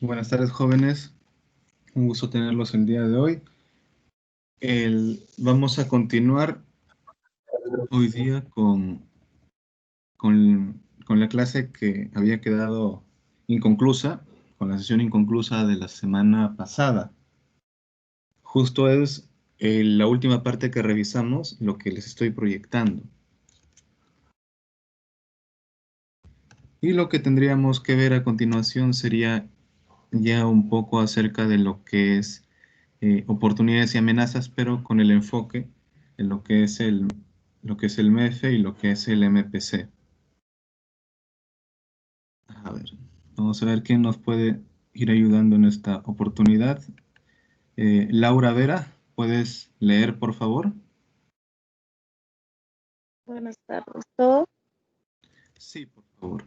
Buenas tardes, jóvenes. Un gusto tenerlos el día de hoy. Vamos a continuar hoy día con la clase que había quedado inconclusa, con la sesión inconclusa de la semana pasada. Justo es la última parte que revisamos, lo que les estoy proyectando. Y lo que tendríamos que ver a continuación sería ya un poco acerca de lo que es oportunidades y amenazas, pero con el enfoque en lo que es el MEFE y lo que es el MPC. A ver, vamos a ver quién nos puede ir ayudando en esta oportunidad. Laura Vera, ¿puedes leer, por favor? Buenas tardes, ¿todo? Sí, por favor.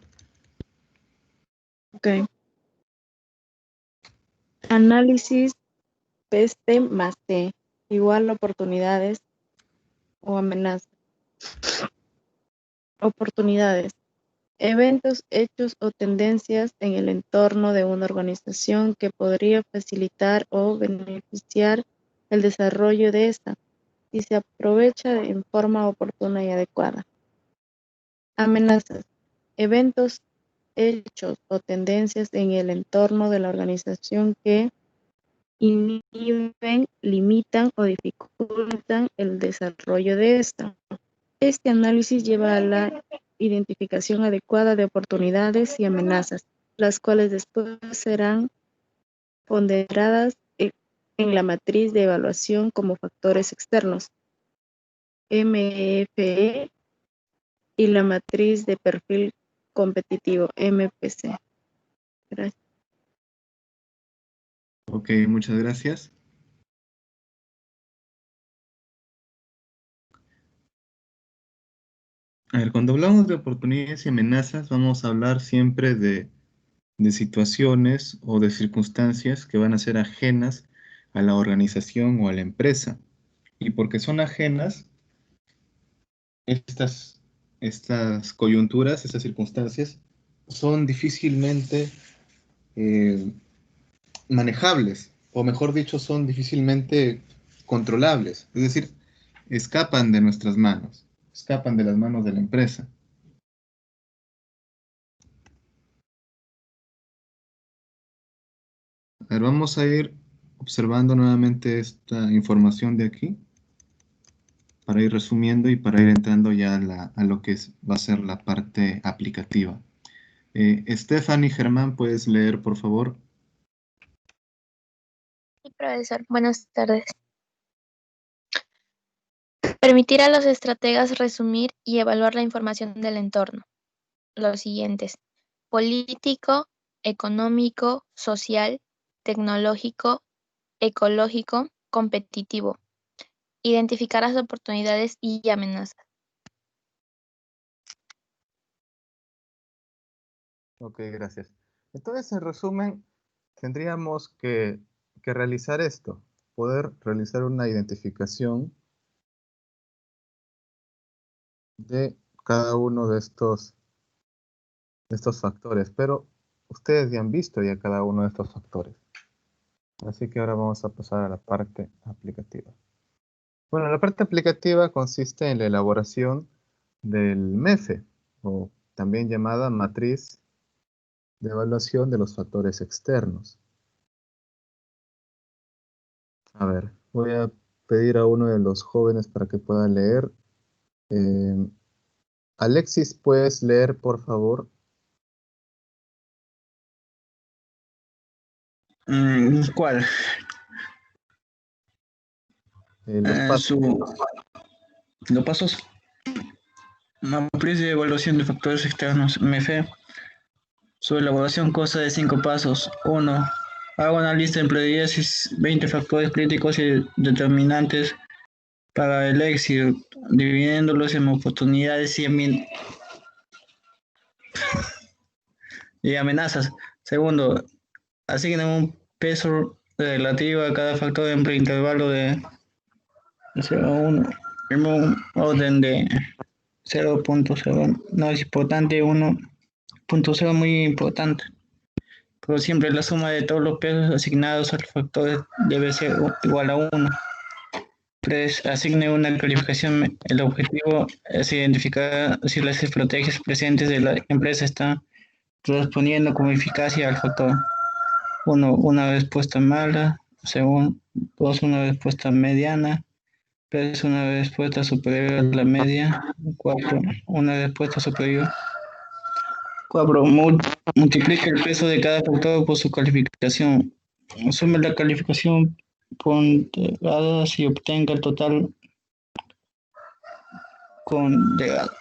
Ok. Análisis PST más T igual oportunidades o amenazas. Oportunidades. Eventos, hechos o tendencias en el entorno de una organización que podría facilitar o beneficiar el desarrollo de esta si se aprovecha en forma oportuna y adecuada. Amenazas. Eventos, hechos o tendencias en el entorno de la organización que inhiben, limitan o dificultan el desarrollo de esta. Este análisis lleva a la identificación adecuada de oportunidades y amenazas, las cuales después serán ponderadas en la matriz de evaluación como factores externos, MEFE, y la matriz de perfil competitivo, MPC. Gracias. Ok, muchas gracias. A ver, cuando hablamos de oportunidades y amenazas, vamos a hablar siempre de situaciones o de circunstancias que van a ser ajenas a la organización o a la empresa. Y porque son ajenas, estas coyunturas, estas circunstancias, son difícilmente eh, manejables, o mejor dicho, son difícilmente controlables. Es decir, escapan de nuestras manos, escapan de las manos de la empresa. A ver, vamos a ir observando nuevamente esta información de aquí para ir resumiendo y para ir entrando ya a lo que va a ser la parte aplicativa. Stephanie Germán, ¿puedes leer, por favor? Sí, profesor. Buenas tardes. Permitir a los estrategas resumir y evaluar la información del entorno. Los siguientes: político, económico, social, tecnológico, ecológico, competitivo. Identificar las oportunidades y amenazas. Ok, gracias. Entonces, en resumen, tendríamos que realizar esto, poder realizar una identificación de cada uno de estos factores, pero ustedes ya han visto ya cada uno de estos factores. Así que ahora vamos a pasar a la parte aplicativa. Bueno, la parte aplicativa consiste en la elaboración del MEFE, o también llamada matriz de evaluación de los factores externos. A ver, voy a pedir a uno de los jóvenes para que pueda leer. Eh, Alexis, ¿puedes leer, por favor? ¿Cuál? Los pasos. Los pasos. Matriz de evaluación de factores externos, MF. Su elaboración consta de 5 pasos. 1. Hago una lista entre 10 y 20 factores críticos y determinantes para el éxito, dividiéndolos en oportunidades y amenazas. Segundo, asignan un peso relativo a cada factor en intervalo de 0 a 1, en un orden de 0.0. No es importante, 1.0 muy importante. pero siempre la suma de todos los pesos asignados al factor debe ser igual a 1. 3. Asigne una calificación. El objetivo es identificar si las estrategias presentes de la empresa están respondiendo con eficacia al factor. 1. Una respuesta mala. 2. Una respuesta mediana. 3. Una respuesta superior a la media. 4. Una respuesta superior. 4. Multiplica el peso de cada factor por su calificación. Sume la calificación ponderada y obtenga el total ponderado.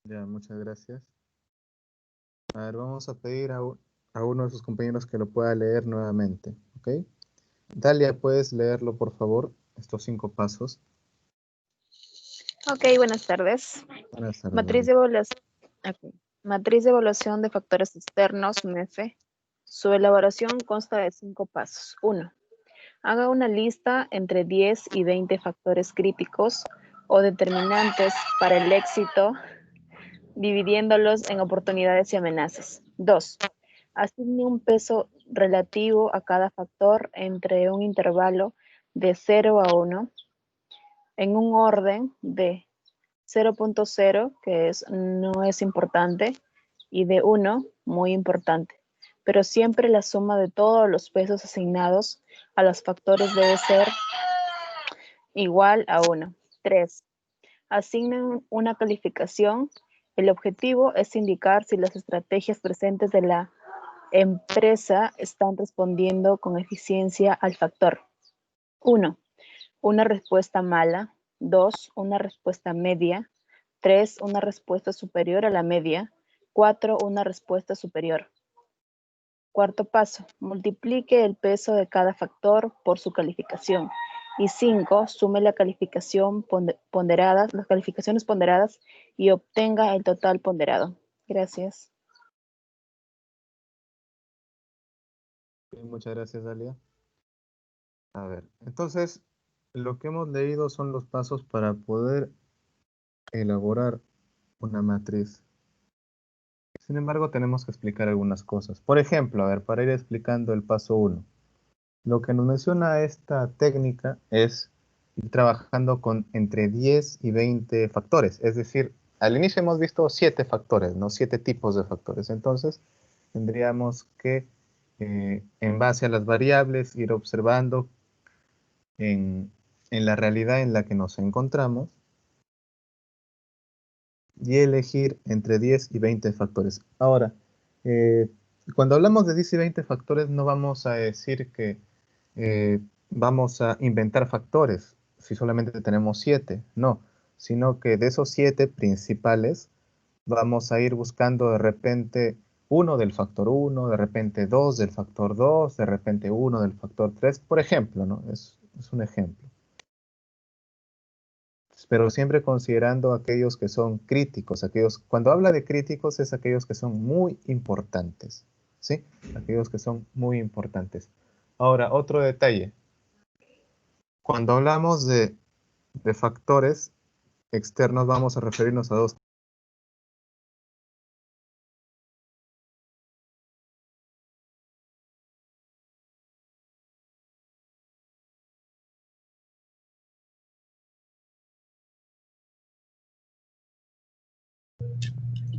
Ya, muchas gracias. A ver, vamos a pedir a uno de sus compañeros que lo pueda leer nuevamente, ¿ok? Dalia, ¿puedes leerlo, por favor? Estos 5 pasos. Ok, buenas tardes. Buenas tardes, Matriz de evaluación. Matriz de evaluación de factores externos, MEF. Su elaboración consta de 5 pasos. 1. Haga una lista entre 10 y 20 factores críticos o determinantes para el éxito, dividiéndolos en oportunidades y amenazas. 2. Asigne un peso relativo a cada factor entre un intervalo de 0 a 1 en un orden de 0.0, que no es importante, y de 1, muy importante. Pero siempre la suma de todos los pesos asignados a los factores debe ser igual a 1. 3. Asignen una calificación. El objetivo es indicar si las estrategias presentes de la empresa están respondiendo con eficiencia al factor. 1. Una respuesta mala. 2. Una respuesta media. 3. Una respuesta superior a la media. 4. Una respuesta superior. Cuarto paso. Multiplique el peso de cada factor por su calificación. Y 5. Sume la calificación ponderada, las calificaciones ponderadas y obtenga el total ponderado. Gracias. Bien, muchas gracias, Dalia. A ver, entonces, lo que hemos leído son los pasos para poder elaborar una matriz. Sin embargo, tenemos que explicar algunas cosas. Por ejemplo, a ver, para ir explicando el paso 1. Lo que nos menciona esta técnica es ir trabajando con entre 10 y 20 factores. Es decir, al inicio hemos visto 7 factores, ¿no? 7 tipos de factores. Entonces, tendríamos que, en base a las variables, ir observando en la realidad en la que nos encontramos y elegir entre 10 y 20 factores. Ahora, cuando hablamos de 10 y 20 factores, no vamos a decir que vamos a inventar factores si solamente tenemos 7, no, sino que de esos 7 principales vamos a ir buscando de repente 1 del factor 1, de repente 2 del factor 2, de repente 1 del factor 3, por ejemplo, ¿no? Es un ejemplo. Pero siempre considerando aquellos que son críticos, cuando habla de críticos es aquellos que son muy importantes, ¿sí? Aquellos que son muy importantes. Ahora, otro detalle. Cuando hablamos de factores externos, vamos a referirnos a dos.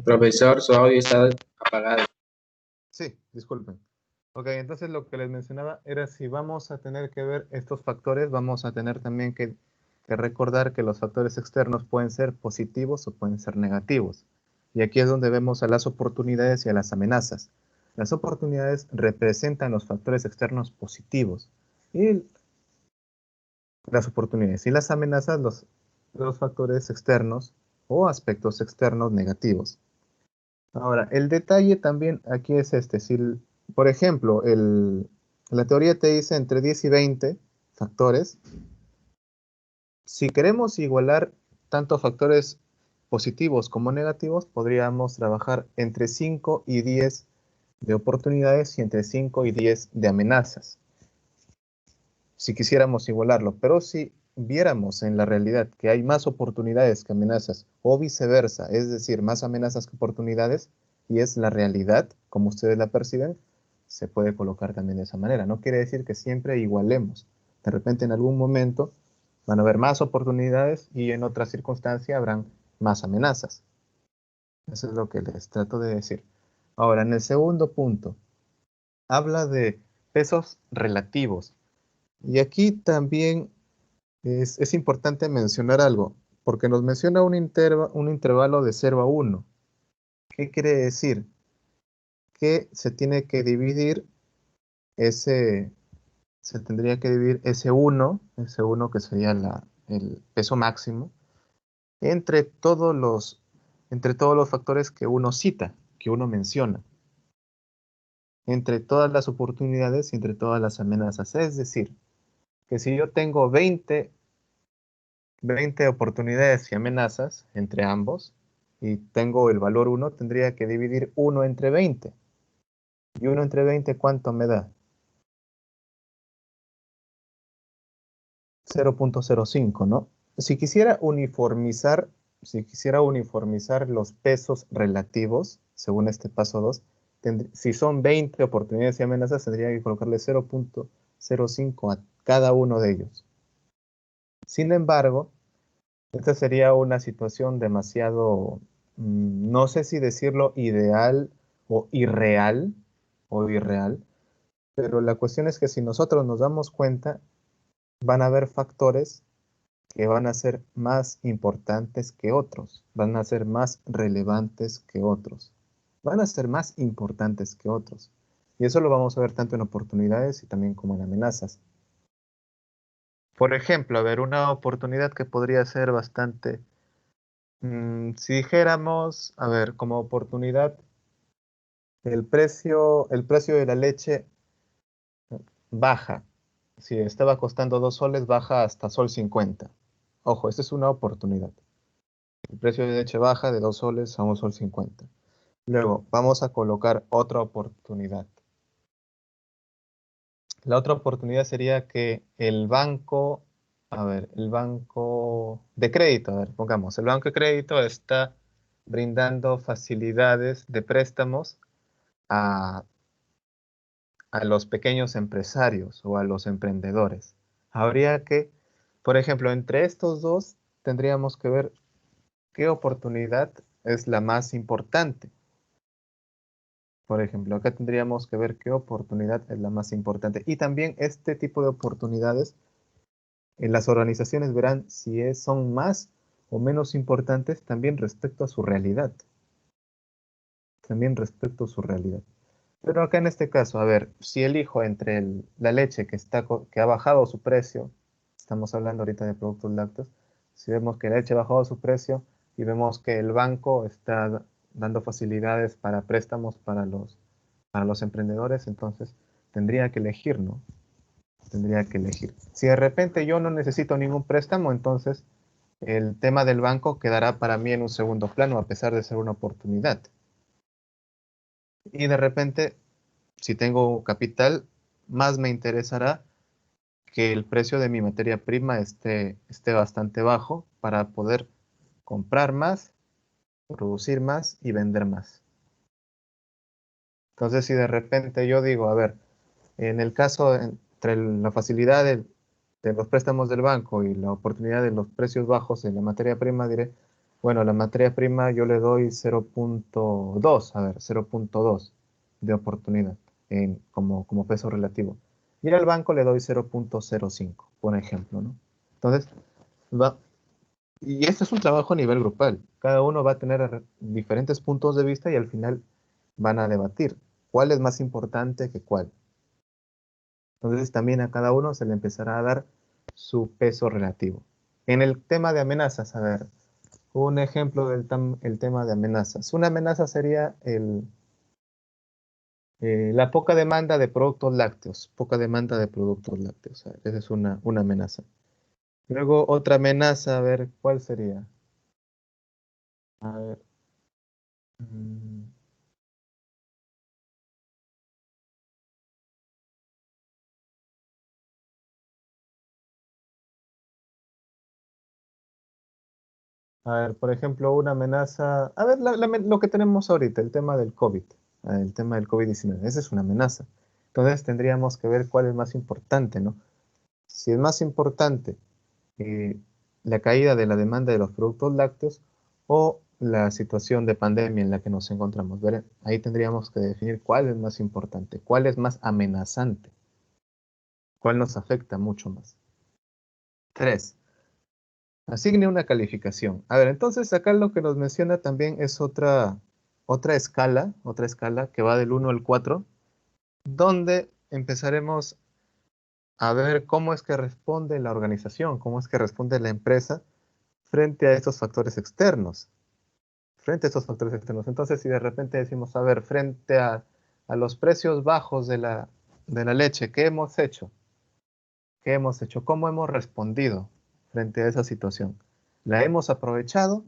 Profesor, su audio está apagado. Sí, disculpen. Ok, entonces lo que les mencionaba era si vamos a tener que ver estos factores, vamos a tener también que recordar que los factores externos pueden ser positivos o pueden ser negativos. Y aquí es donde vemos a las oportunidades y a las amenazas. Las oportunidades representan los factores externos positivos y las oportunidades y las amenazas los factores externos o aspectos externos negativos. Ahora, el detalle también aquí es este. Si, por ejemplo, la teoría te dice entre 10 y 20 factores. Si queremos igualar tanto factores positivos como negativos, podríamos trabajar entre 5 y 10 de oportunidades y entre 5 y 10 de amenazas. Si quisiéramos igualarlo, pero si viéramos en la realidad que hay más oportunidades que amenazas o viceversa, es decir, más amenazas que oportunidades, y es la realidad, como ustedes la perciben, se puede colocar también de esa manera. No quiere decir que siempre igualemos. De repente en algún momento van a haber más oportunidades y en otra circunstancia habrán más amenazas. Eso es lo que les trato de decir. Ahora, en el segundo punto, habla de pesos relativos. Y aquí también es importante mencionar algo, porque nos menciona un intervalo de 0 a 1. ¿Qué quiere decir? Que se tiene que dividir se tendría que dividir ese 1 que sería el peso máximo, entre todos los factores que uno cita, que uno menciona, entre todas las oportunidades y entre todas las amenazas. Es decir, que si yo tengo 20 oportunidades y amenazas entre ambos, y tengo el valor 1, tendría que dividir 1 entre 20. ¿Y 1 entre 20 cuánto me da? 0.05, ¿no? Si quisiera uniformizar los pesos relativos, según este paso 2, si son 20 oportunidades y amenazas, tendría que colocarle 0.05 a cada uno de ellos. Sin embargo, esta sería una situación demasiado, no sé si decirlo ideal o irreal, pero la cuestión es que si nosotros nos damos cuenta, van a haber factores que van a ser más importantes que otros, van a ser más relevantes que otros, van a ser más importantes que otros. Y eso lo vamos a ver tanto en oportunidades y también como en amenazas. Por ejemplo, a ver, una oportunidad que podría ser bastante, si dijéramos, a ver, como oportunidad, el precio de la leche baja. Si estaba costando 2 soles, baja hasta sol 50. Ojo, esta es una oportunidad. El precio de leche baja de 2 soles a 1 sol 50. Luego, vamos a colocar otra oportunidad. La otra oportunidad sería que el banco, a ver, el banco de crédito, a ver, pongamos, el banco de crédito está brindando facilidades de préstamos a, a los pequeños empresarios o a los emprendedores. Habría que, por ejemplo, entre estos dos tendríamos que ver qué oportunidad es la más importante. Por ejemplo, acá tendríamos que ver qué oportunidad es la más importante. Y también este tipo de oportunidades, en las organizaciones verán si son más o menos importantes también respecto a su realidad. También respecto a su realidad. Pero acá en este caso, a ver, si elijo entre la leche que ha bajado su precio, estamos hablando ahorita de productos lácteos, si vemos que la leche ha bajado su precio y vemos que el banco está dando facilidades para préstamos para los emprendedores, entonces tendría que elegir, ¿no? Tendría que elegir. Si de repente yo no necesito ningún préstamo, entonces el tema del banco quedará para mí en un segundo plano, a pesar de ser una oportunidad. Y de repente, si tengo capital, más me interesará que el precio de mi materia prima esté bastante bajo para poder comprar más, producir más y vender más. Entonces, si de repente yo digo, a ver, en el caso entre la facilidad de los préstamos del banco y la oportunidad de los precios bajos en la materia prima, diré, bueno, la materia prima yo le doy 0.2, a ver, 0.2 de oportunidad como peso relativo. Y al banco le doy 0.05, por ejemplo, ¿no? Entonces, y esto es un trabajo a nivel grupal. Cada uno va a tener diferentes puntos de vista y al final van a debatir cuál es más importante que cuál. Entonces también a cada uno se le empezará a dar su peso relativo. En el tema de amenazas, a ver, un ejemplo del el tema de amenazas. Una amenaza sería la poca demanda de productos lácteos. Poca demanda de productos lácteos. A ver, esa es una amenaza. Luego otra amenaza, a ver, ¿cuál sería? A ver. mm, A ver, por ejemplo, una amenaza. A ver, lo que tenemos ahorita, el tema del COVID, el tema del COVID-19. Esa es una amenaza. Entonces tendríamos que ver cuál es más importante, ¿no? Si es más importante la caída de la demanda de los productos lácteos o la situación de pandemia en la que nos encontramos. ¿Ver? Ahí tendríamos que definir cuál es más importante, cuál es más amenazante, cuál nos afecta mucho más. 3. Asigne una calificación. A ver, entonces acá lo que nos menciona también es otra escala que va del 1 al 4, donde empezaremos a ver cómo es que responde la organización, cómo es que responde la empresa frente a estos factores externos. Entonces, si de repente decimos, a ver, frente a los precios bajos de la leche, ¿qué hemos hecho? ¿Qué hemos hecho? ¿Cómo hemos respondido frente a esa situación? ¿La hemos aprovechado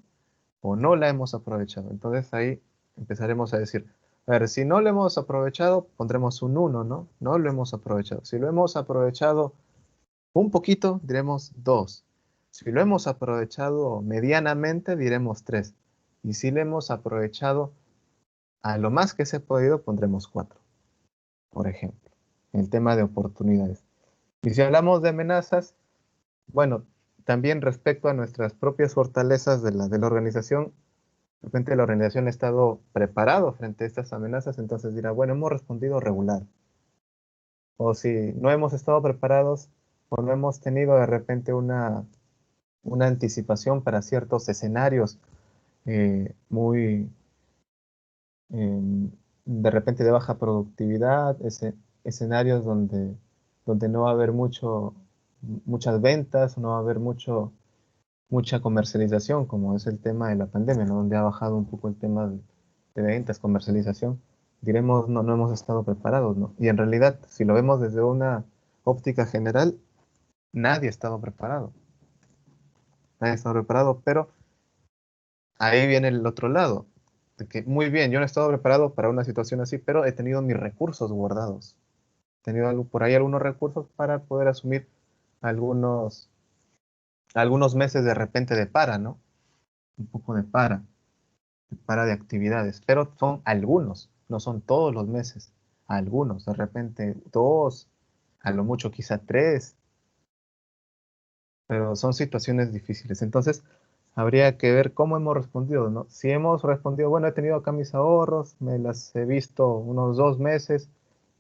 o no la hemos aprovechado? Entonces ahí empezaremos a decir, a ver, si no lo hemos aprovechado, pondremos un 1, ¿no? No lo hemos aprovechado. Si lo hemos aprovechado un poquito, diremos 2. Si lo hemos aprovechado medianamente, diremos 3. Y si lo hemos aprovechado a lo más que se ha podido, pondremos 4, por ejemplo, en el tema de oportunidades. Y si hablamos de amenazas, bueno, también respecto a nuestras propias fortalezas de la organización, de repente la organización ha estado preparado frente a estas amenazas, entonces dirá, bueno, hemos respondido regular. O si no hemos estado preparados o no hemos tenido de repente una anticipación para ciertos escenarios muy, de repente de baja productividad, escenarios donde no va a haber muchas ventas, no va a haber mucha comercialización, como es el tema de la pandemia, ¿no? Donde ha bajado un poco el tema de ventas, comercialización, diremos, no hemos estado preparados, ¿no? Y en realidad, si lo vemos desde una óptica general, nadie ha estado preparado. Nadie ha estado preparado, pero ahí viene el otro lado, de que muy bien, yo no he estado preparado para una situación así, pero he tenido mis recursos guardados. He tenido por ahí algunos recursos para poder asumir algunos meses de repente de para, ¿no? Un poco de para de actividades, pero son algunos, no son todos los meses, algunos, de repente 2, a lo mucho quizá 3, pero son situaciones difíciles. Entonces, habría que ver cómo hemos respondido, ¿no? Si hemos respondido, bueno, he tenido acá mis ahorros, me las he visto unos 2 meses,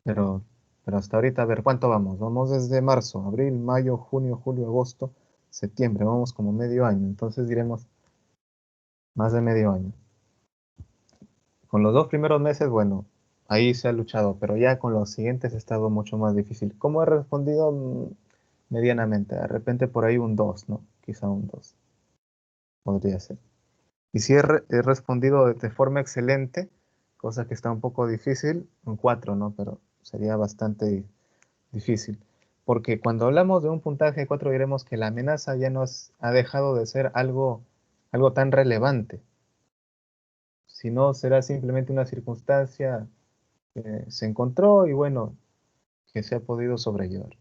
pero hasta ahorita, a ver, ¿cuánto vamos? Vamos desde marzo, abril, mayo, junio, julio, agosto, septiembre, vamos como medio año, entonces diremos más de medio año. Con los 2 primeros meses, bueno, ahí se ha luchado, pero ya con los siguientes ha estado mucho más difícil. ¿Cómo he respondido? Medianamente, de repente por ahí un 2, ¿no? Quizá un 2, podría ser. Y si he respondido de forma excelente, cosa que está un poco difícil, un 4, ¿no? Pero sería bastante difícil. Porque cuando hablamos de un puntaje de 4, diremos que la amenaza ya nos ha dejado de ser algo tan relevante. Si no, será simplemente una circunstancia que se encontró y bueno, que se ha podido sobrellevar.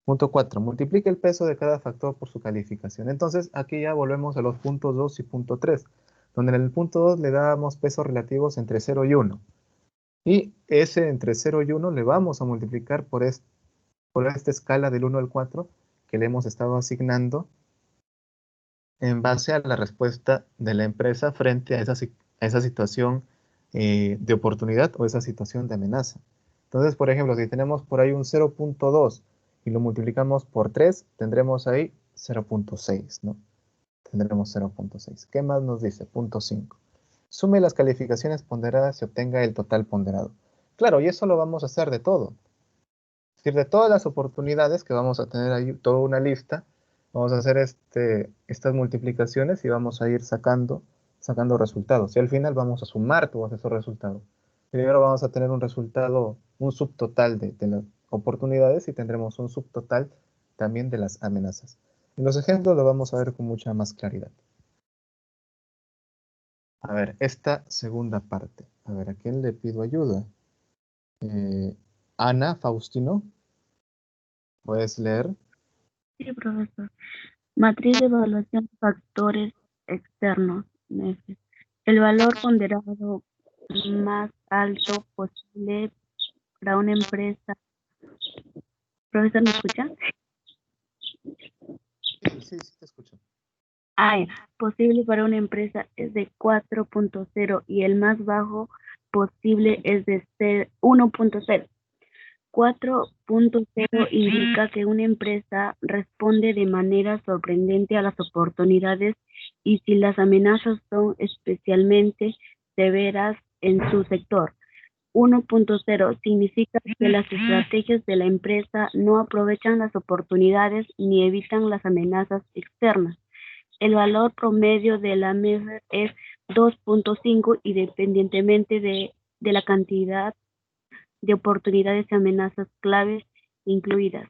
Punto 4. Multiplique el peso de cada factor por su calificación. Entonces, aquí ya volvemos a los puntos 2 y punto 3, donde en el punto 2 le dábamos pesos relativos entre 0 y 1. Y ese entre 0 y 1 le vamos a multiplicar por esta escala del 1 al 4 que le hemos estado asignando en base a la respuesta de la empresa frente a esa situación de oportunidad o esa situación de amenaza. Entonces, por ejemplo, si tenemos por ahí un 0.2 y lo multiplicamos por 3, tendremos ahí 0.6, ¿no? Tendremos 0.6. ¿Qué más nos dice? Punto 5. Sume las calificaciones ponderadas y obtenga el total ponderado. Claro, y eso lo vamos a hacer de todo. Es decir, de todas las oportunidades que vamos a tener ahí, toda una lista, vamos a hacer estas multiplicaciones y vamos a ir sacando resultados. Y al final vamos a sumar todos esos resultados. Primero vamos a tener un resultado, un subtotal de las oportunidades y tendremos un subtotal también de las amenazas. En los ejemplos lo vamos a ver con mucha más claridad. A ver, esta segunda parte. A ver, ¿a quién le pido ayuda? Ana, Faustino, ¿puedes leer? Sí, profesor. Matriz de evaluación de factores externos, NEF. El valor ponderado más alto posible para una empresa. ¿Profesor, me escucha? Sí, te escucho. Posible para una empresa es de 4.0 y el más bajo posible es de 1.0. 4.0 indica que una empresa responde de manera sorprendente a las oportunidades y si las amenazas son especialmente severas en su sector. 1.0 significa que las estrategias de la empresa no aprovechan las oportunidades ni evitan las amenazas externas. El valor promedio de la MEF es 2.5 independientemente de la cantidad de oportunidades y amenazas claves incluidas.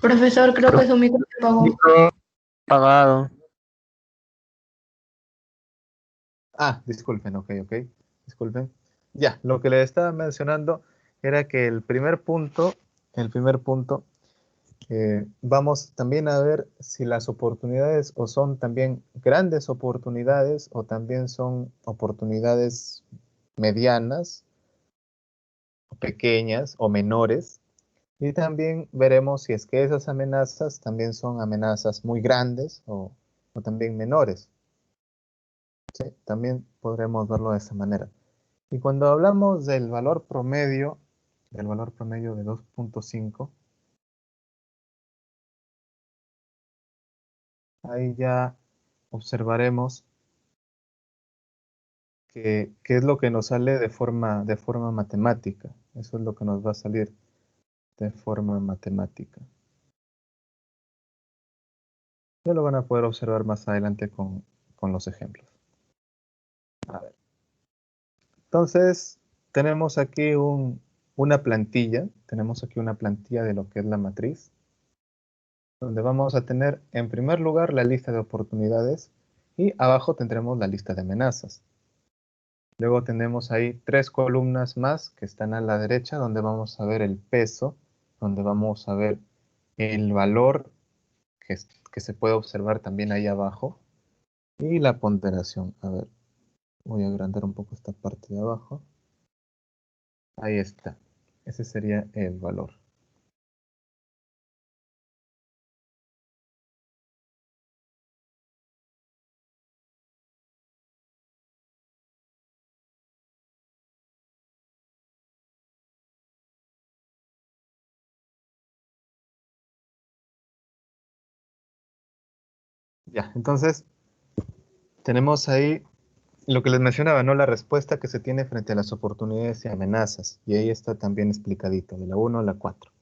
Profesor, creo que su micro se apagó. Micro apagado. Disculpen, ok. Disculpen. Ya, lo que le estaba mencionando era que el primer punto, vamos también a ver si las oportunidades o son también grandes oportunidades o también son oportunidades medianas, o pequeñas o menores. Y también veremos si es que esas amenazas también son amenazas muy grandes o también menores. ¿Sí? También podremos verlo de esa manera. Y cuando hablamos del valor promedio de 2.5, ahí ya observaremos qué es lo que nos sale de forma matemática. Eso es lo que nos va a salir de forma matemática. Ya lo van a poder observar más adelante con los ejemplos. A ver. Entonces, tenemos aquí una plantilla. Tenemos aquí una plantilla de lo que es la matriz, donde vamos a tener en primer lugar la lista de oportunidades y abajo tendremos la lista de amenazas. Luego tenemos ahí 3 columnas más que están a la derecha, donde vamos a ver el peso, donde vamos a ver el valor que se puede observar también ahí abajo y la ponderación. A ver, voy a agrandar un poco esta parte de abajo. Ahí está. Ese sería el valor. Ya, entonces tenemos ahí lo que les mencionaba, ¿no? La respuesta que se tiene frente a las oportunidades y amenazas. Y ahí está también explicadito, de la 1 a la 4.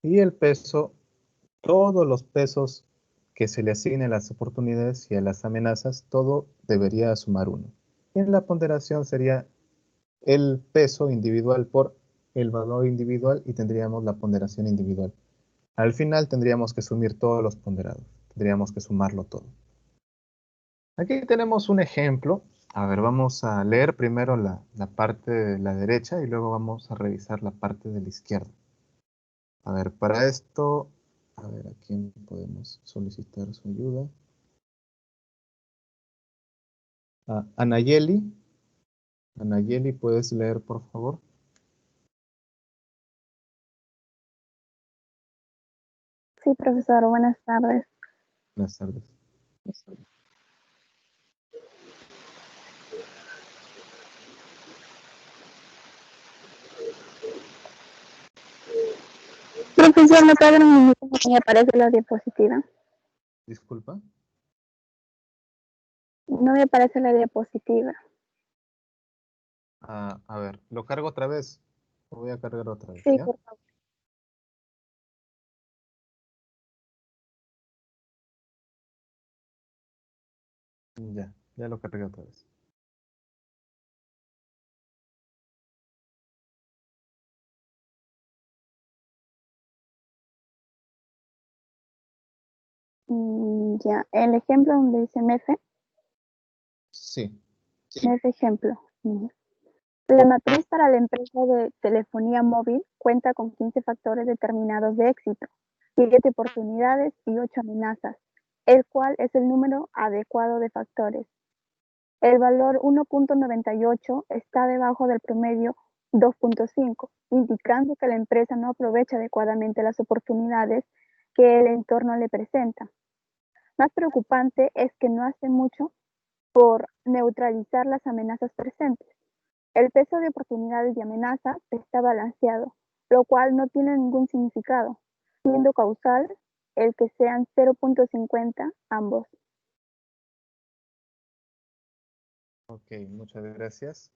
Y el peso, todos los pesos que se le asignen a las oportunidades y a las amenazas, todo debería sumar 1. Y en la ponderación sería el peso individual por el valor individual y tendríamos la ponderación individual. Al final tendríamos que sumir todos los ponderados. Tendríamos que sumarlo todo. Aquí tenemos un ejemplo. A ver, vamos a leer primero la parte de la derecha y luego vamos a revisar la parte de la izquierda. A ver, para esto A ver, ¿a quién podemos solicitar su ayuda? Anayeli. Anayeli, ¿puedes leer, por favor? Sí, profesor, buenas tardes. Buenas tardes. Profesor, ¿me puede dar un minuto porque me aparece la diapositiva? Disculpa. No me aparece la diapositiva. A ver, ¿lo cargo otra vez? Lo voy a cargar otra vez, Sí, ¿ya? por favor. Ya lo cargué otra vez. Ya, el ejemplo donde dice MEFE, Sí. MEFE ejemplo. La matriz para la empresa de telefonía móvil cuenta con 15 factores determinados de éxito, 7 oportunidades y 8 amenazas, el cual es el número adecuado de factores. El valor 1.98 está debajo del promedio 2.5, indicando que la empresa no aprovecha adecuadamente las oportunidades que el entorno le presenta. Más preocupante es que no hace mucho por neutralizar las amenazas presentes. El peso de oportunidades y amenazas está balanceado, lo cual no tiene ningún significado, siendo causal el que sean 0.50 ambos. Ok, muchas gracias.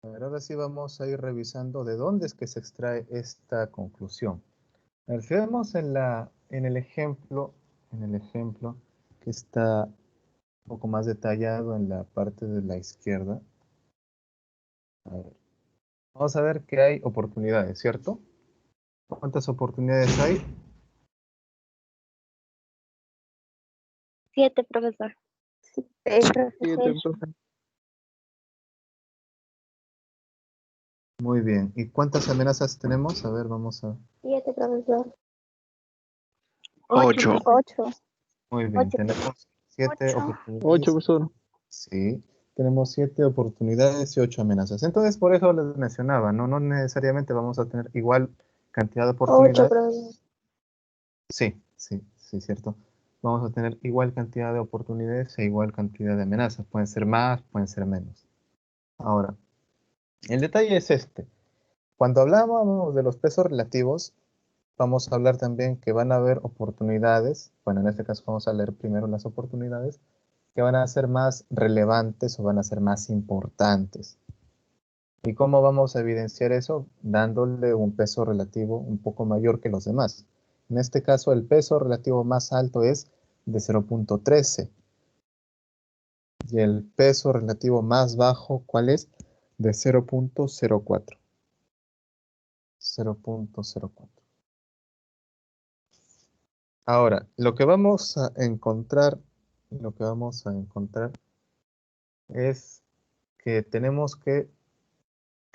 A ver, ahora sí vamos a ir revisando de dónde es que se extrae esta conclusión. A ver, si vemos en el ejemplo que está un poco más detallado en la parte de la izquierda. A ver, vamos a ver que hay oportunidades, ¿cierto? ¿Cuántas oportunidades hay? 7, profesor. Sí, Siete, profesor. profe. Muy bien. ¿Y cuántas amenazas tenemos? A ver, vamos a... 7, profesor. 8. 8. Muy bien, 8. tenemos 7 8. 8, oportunidades. profesor. Sí, tenemos 7 oportunidades y 8 amenazas. Entonces, por eso les mencionaba, ¿no? No necesariamente vamos a tener igual cantidad de 8, oportunidades. profesor. Sí, cierto. Vamos a tener igual cantidad de oportunidades e igual cantidad de amenazas. Pueden ser más, pueden ser menos. Ahora, el detalle es este. Cuando hablábamos de los pesos relativos, vamos a hablar también que van a haber oportunidades. Bueno, en este caso vamos a leer primero las oportunidades que van a ser más relevantes o van a ser más importantes. ¿Y cómo vamos a evidenciar eso? Dándole un peso relativo un poco mayor que los demás. En este caso, el peso relativo más alto es de 0.13. Y el peso relativo más bajo, ¿cuál es? De 0.04. 0.04. Ahora, lo que vamos a encontrar es que tenemos que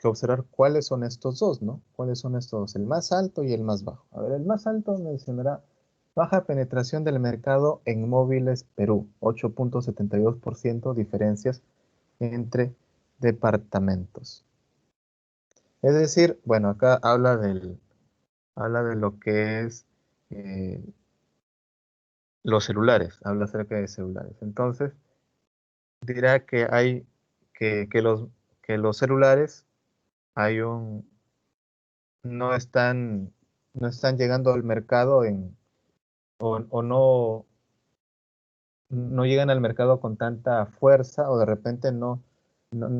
observar cuáles son estos dos, ¿no? ¿Cuáles son estos dos? El más alto y el más bajo. A ver, el más alto mencionará baja penetración del mercado en móviles Perú, 8.72% diferencias entre departamentos. Es decir, bueno, acá habla de lo que es eh, los celulares, habla acerca de celulares. Entonces, dirá que hay que los celulares hay un no están, no están llegando al mercado o no llegan al mercado con tanta fuerza o de repente no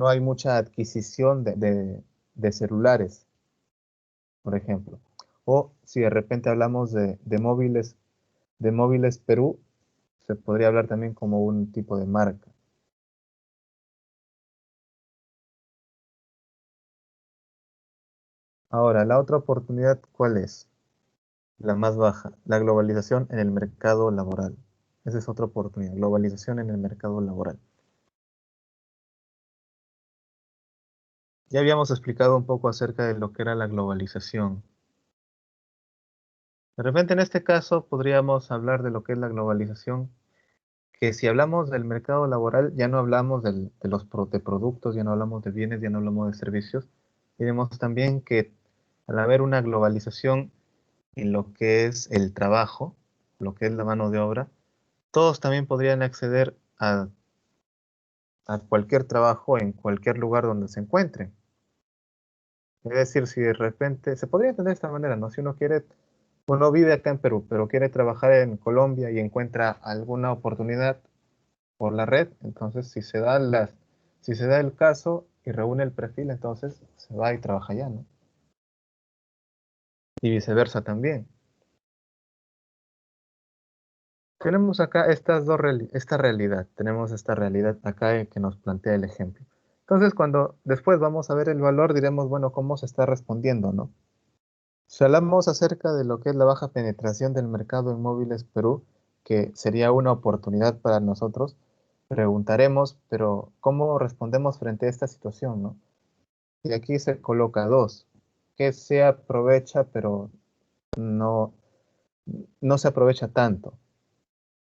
hay mucha adquisición de celulares, por ejemplo. O si de repente hablamos de móviles Perú, se podría hablar también como un tipo de marca. Ahora, la otra oportunidad, ¿cuál es? La más baja, la globalización en el mercado laboral. Esa es otra oportunidad, globalización en el mercado laboral. Ya habíamos explicado un poco acerca de lo que era la globalización. De repente en este caso podríamos hablar de lo que es la globalización, que si hablamos del mercado laboral ya no hablamos de productos, ya no hablamos de bienes, ya no hablamos de servicios. Diremos también que al haber una globalización en lo que es el trabajo, lo que es la mano de obra, todos también podrían acceder a cualquier trabajo en cualquier lugar donde se encuentren. Es decir, si de repente, se podría entender de esta manera, ¿no? Si uno vive acá en Perú, pero quiere trabajar en Colombia y encuentra alguna oportunidad por la red, entonces si se da el caso y reúne el perfil, entonces se va y trabaja allá, ¿no? Y viceversa también. Tenemos acá esta realidad, tenemos esta realidad acá que nos plantea el ejemplo. Entonces, cuando después vamos a ver el valor, diremos, bueno, ¿cómo se está respondiendo, no? Si hablamos acerca de lo que es la baja penetración del mercado en móviles Perú, que sería una oportunidad para nosotros, preguntaremos, pero ¿cómo respondemos frente a esta situación, no? Y aquí se coloca 2, que se aprovecha, pero no, no se aprovecha tanto.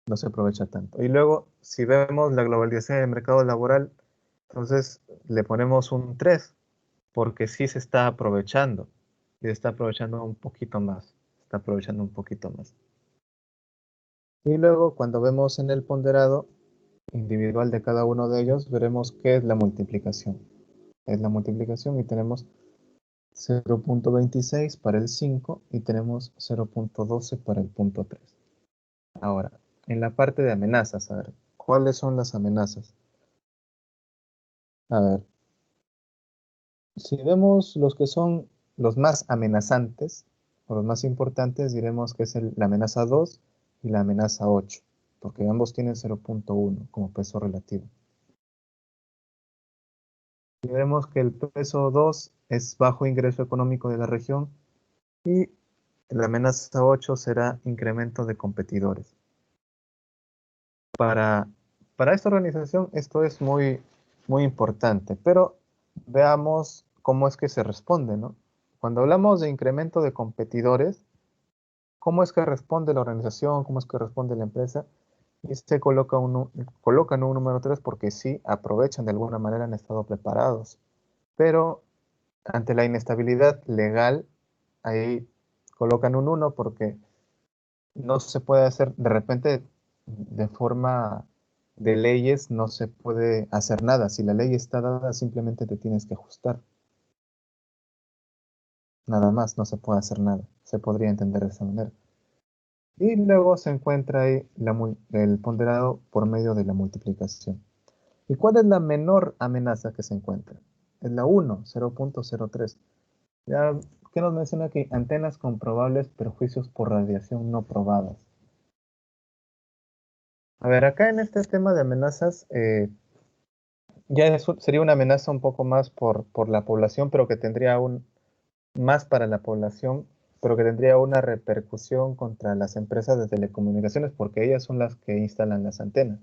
No se aprovecha tanto. Y luego, si vemos la globalización del mercado laboral, entonces le ponemos un 3, porque sí se está aprovechando. Y se está aprovechando un poquito más. Está aprovechando un poquito más. Y luego, cuando vemos en el ponderado individual de cada uno de ellos, veremos qué es la multiplicación. Es la multiplicación y tenemos 0.26 para el 5 y tenemos 0.12 para el punto 3. Ahora, en la parte de amenazas, a ver, ¿cuáles son las amenazas? A ver, si vemos los que son los más amenazantes o los más importantes, diremos que es la amenaza 2 y la amenaza 8, porque ambos tienen 0.1 como peso relativo. Y veremos que el peso 2 es bajo ingreso económico de la región y la amenaza 8 será incremento de competidores. Para esta organización esto es muy, muy importante, pero veamos cómo es que se responde, ¿no? Cuando hablamos de incremento de competidores, ¿cómo es que responde la organización? ¿Cómo es que responde la empresa? Y se colocan un número 3 porque sí aprovechan de alguna manera, han estado preparados. Pero ante la inestabilidad legal, ahí colocan un 1 porque no se puede hacer de repente de forma de leyes, no se puede hacer nada. Si la ley está dada, simplemente te tienes que ajustar. Nada más, no se puede hacer nada. Se podría entender de esa manera. Y luego se encuentra ahí el ponderado por medio de la multiplicación. ¿Y cuál es la menor amenaza que se encuentra? Es la 1, 0.03. Ya, ¿qué nos menciona aquí? Antenas con probables perjuicios por radiación no probadas. A ver, acá en este tema de amenazas, sería una amenaza un poco más por la población, pero que tendría más para la población, pero que tendría una repercusión contra las empresas de telecomunicaciones, porque ellas son las que instalan las antenas.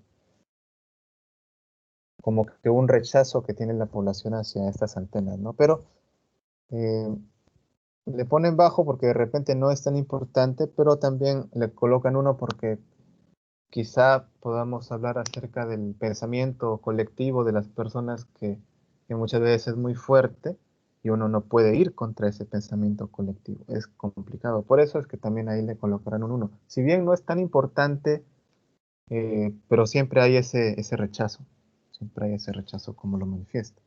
Como que un rechazo que tiene la población hacia estas antenas, ¿no? Pero le ponen bajo porque de repente no es tan importante, pero también le colocan 1 porque quizá podamos hablar acerca del pensamiento colectivo de las personas que muchas veces es muy fuerte y uno no puede ir contra ese pensamiento colectivo. Es complicado. Por eso es que también ahí le colocarán un 1. Si bien no es tan importante, pero siempre hay ese rechazo. Siempre hay ese rechazo como lo manifiesta.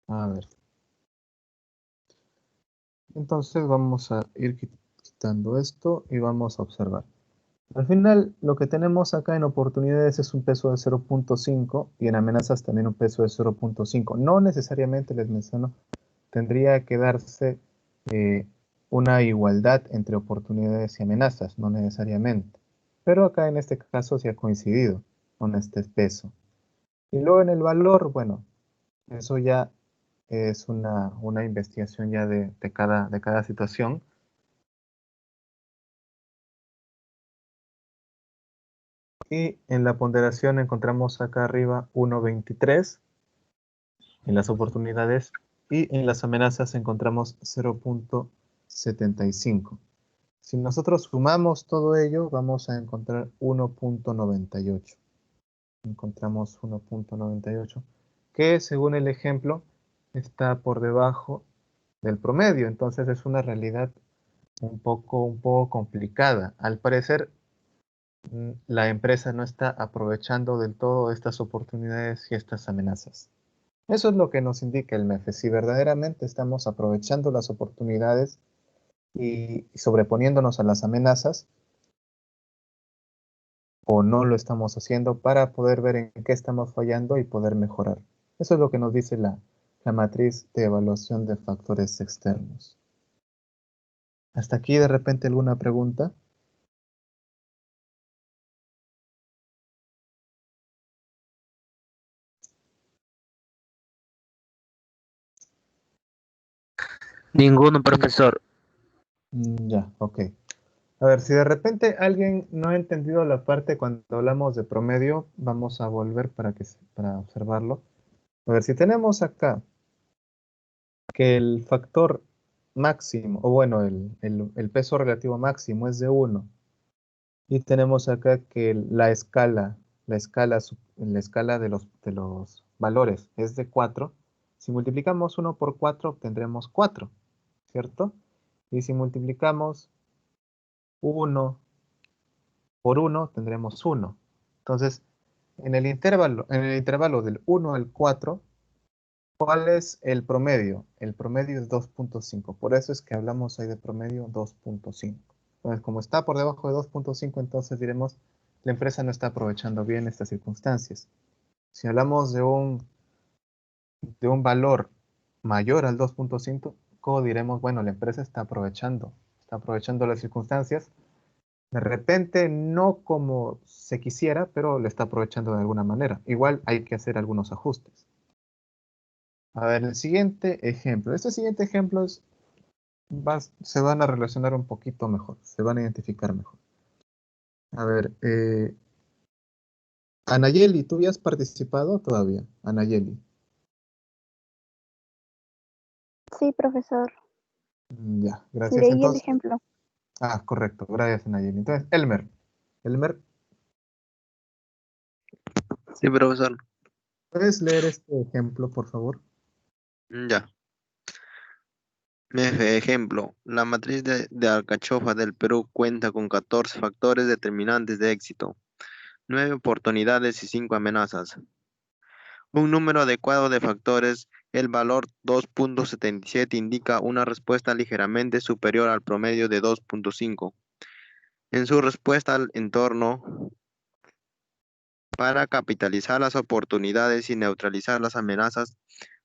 A ver. Entonces vamos a ir quitando esto y vamos a observar. Al final, lo que tenemos acá en oportunidades es un peso de 0.5 y en amenazas también un peso de 0.5. No necesariamente, les menciono, tendría que darse una igualdad entre oportunidades y amenazas, no necesariamente. Pero acá en este caso sí ha coincidido con este peso. Y luego en el valor, bueno, eso ya es una investigación ya de cada situación. Y en la ponderación encontramos acá arriba 1.23 en las oportunidades y en las amenazas encontramos 0.75. Si nosotros sumamos todo ello, vamos a encontrar 1.98. Encontramos 1.98, que según el ejemplo está por debajo del promedio. Entonces es una realidad un poco complicada. Al parecer, la empresa no está aprovechando del todo estas oportunidades y estas amenazas. Eso es lo que nos indica el MEF. Si verdaderamente estamos aprovechando las oportunidades y sobreponiéndonos a las amenazas, o no lo estamos haciendo para poder ver en qué estamos fallando y poder mejorar. Eso es lo que nos dice la matriz de evaluación de factores externos. ¿Hasta aquí de repente alguna pregunta? Ninguno, profesor. Ya, ok. A ver, si de repente alguien no ha entendido la parte cuando hablamos de promedio, vamos a volver para observarlo. A ver, si tenemos acá que el factor máximo, o bueno, el peso relativo máximo es de 1, y tenemos acá que la escala de los valores es de 4, si multiplicamos 1 por 4 obtendremos 4, ¿cierto? Y si multiplicamos 1 por 1 tendremos 1. Entonces, en el intervalo del 1 al 4, ¿cuál es el promedio? El promedio es 2.5. Por eso es que hablamos hoy de promedio 2.5. Entonces, como está por debajo de 2.5, entonces diremos, la empresa no está aprovechando bien estas circunstancias. Si hablamos de un valor mayor al 2.5, diremos, bueno, la empresa está aprovechando las circunstancias. De repente, no como se quisiera, pero le está aprovechando de alguna manera. Igual hay que hacer algunos ajustes. A ver, el siguiente ejemplo. Este siguiente ejemplo se van a relacionar un poquito mejor, se van a identificar mejor. A ver, Anayeli, ¿tú ya has participado todavía? Anayeli. Sí, profesor. Ya, gracias. Leí el Entonces, ejemplo. correcto, gracias Anayeli. Entonces, Elmer, Sí, profesor. ¿puedes leer este ejemplo, por favor? Ya. Ejemplo, la matriz de alcachofa del Perú cuenta con 14 factores determinantes de éxito, 9 oportunidades y 5 amenazas. Un número adecuado de factores, el valor 2.77 indica una respuesta ligeramente superior al promedio de 2.5. En su respuesta al entorno, para capitalizar las oportunidades y neutralizar las amenazas,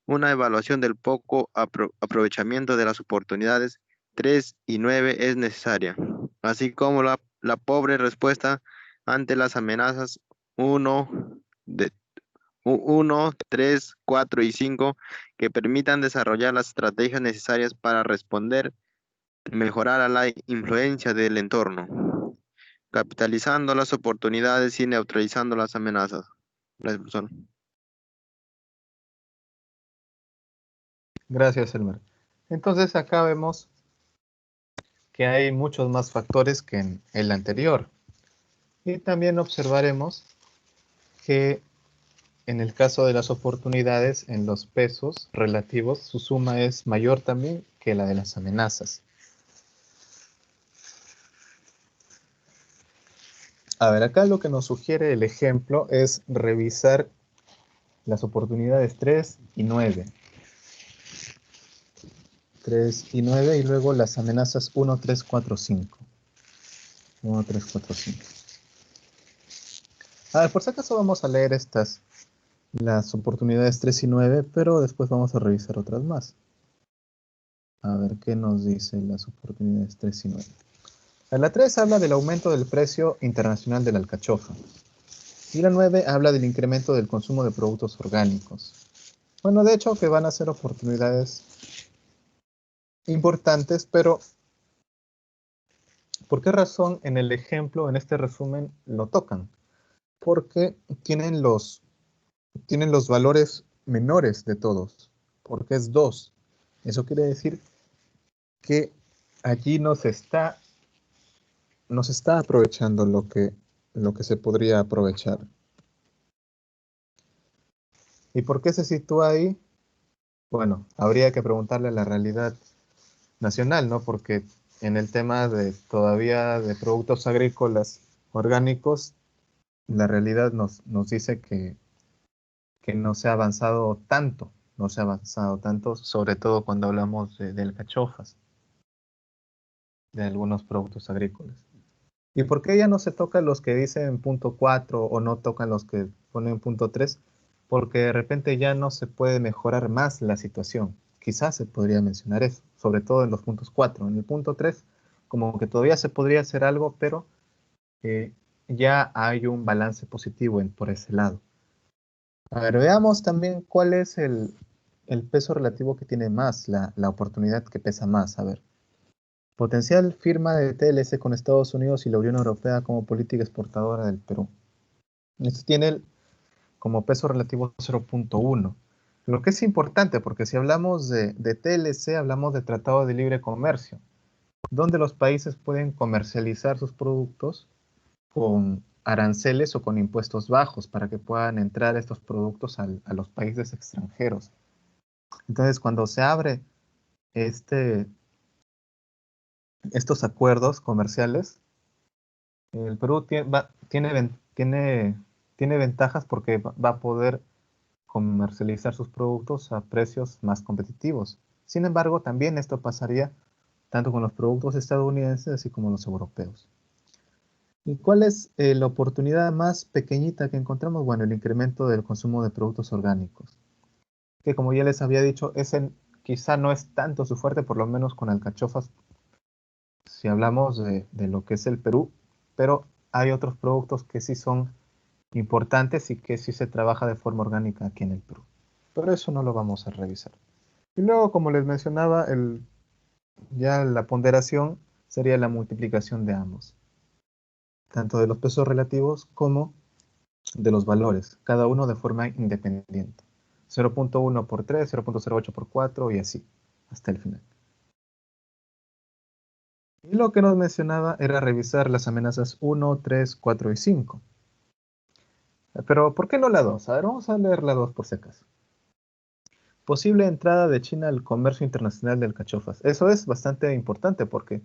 una evaluación del poco aprovechamiento de las oportunidades 3 y 9 es necesaria, así como la pobre respuesta ante las amenazas 1, 3, 4 y 5 que permitan desarrollar las estrategias necesarias para responder, mejorar a la influencia del entorno, capitalizando las oportunidades y neutralizando las amenazas. Gracias, profesor. Gracias, Elmer. Entonces, acá vemos que hay muchos más factores que en el anterior. Y también observaremos que en el caso de las oportunidades, en los pesos relativos, su suma es mayor también que la de las amenazas. A ver, acá lo que nos sugiere el ejemplo es revisar las oportunidades 3 y 9. 3 y 9 y luego las amenazas 1, 3, 4, 5. 1, 3, 4, 5. A ver, por si acaso vamos a leer las oportunidades 3 y 9, pero después vamos a revisar otras más. A ver, ¿qué nos dicen las oportunidades 3 y 9? La 3 habla del aumento del precio internacional de la alcachofa. Y la 9 habla del incremento del consumo de productos orgánicos. Bueno, de hecho que van a ser oportunidades importantes, pero ¿por qué razón en el ejemplo, en este resumen, lo tocan? Porque tienen los valores menores de todos, porque es 2. Eso quiere decir que allí no se está aprovechando lo que se podría aprovechar. ¿Y por qué se sitúa ahí? Bueno, habría que preguntarle a la realidad nacional, ¿no? Porque en el tema de todavía de productos agrícolas orgánicos, la realidad nos dice que no se ha avanzado tanto, sobre todo cuando hablamos de alcachofas, de algunos productos agrícolas. ¿Y por qué ya no se tocan los que dicen punto 4 o no tocan los que ponen punto 3? Porque de repente ya no se puede mejorar más la situación. Quizás se podría mencionar eso, sobre todo en los puntos 4. En el punto 3, como que todavía se podría hacer algo, pero ya hay un balance positivo por ese lado. A ver, veamos también cuál es el peso relativo que tiene más, la oportunidad que pesa más. A ver, potencial firma de TLC con Estados Unidos y la Unión Europea como política exportadora del Perú. Esto tiene como peso relativo 0.1. Lo que es importante, porque si hablamos de TLC, hablamos de Tratado de Libre Comercio, donde los países pueden comercializar sus productos con aranceles o con impuestos bajos para que puedan entrar estos productos a los países extranjeros. Entonces, cuando se abre estos acuerdos comerciales, el Perú tiene ventajas porque va a poder comercializar sus productos a precios más competitivos. Sin embargo, también esto pasaría tanto con los productos estadounidenses así como los europeos. ¿Y cuál es la oportunidad más pequeñita que encontramos? Bueno, el incremento del consumo de productos orgánicos, que como ya les había dicho, quizá no es tanto su fuerte, por lo menos con alcachofas, si hablamos de lo que es el Perú, pero hay otros productos que sí son importantes y que sí se trabaja de forma orgánica aquí en el Perú. Pero eso no lo vamos a revisar. Y luego, como les mencionaba, ya la ponderación sería la multiplicación de ambos, tanto de los pesos relativos como de los valores, cada uno de forma independiente. 0.1 por 3, 0.08 por 4 y así, hasta el final. Y lo que nos mencionaba era revisar las amenazas 1, 3, 4 y 5. Pero, ¿por qué no la 2? A ver, vamos a leer la 2 por si acaso. Posible entrada de China al comercio internacional de alcachofas. Eso es bastante importante porque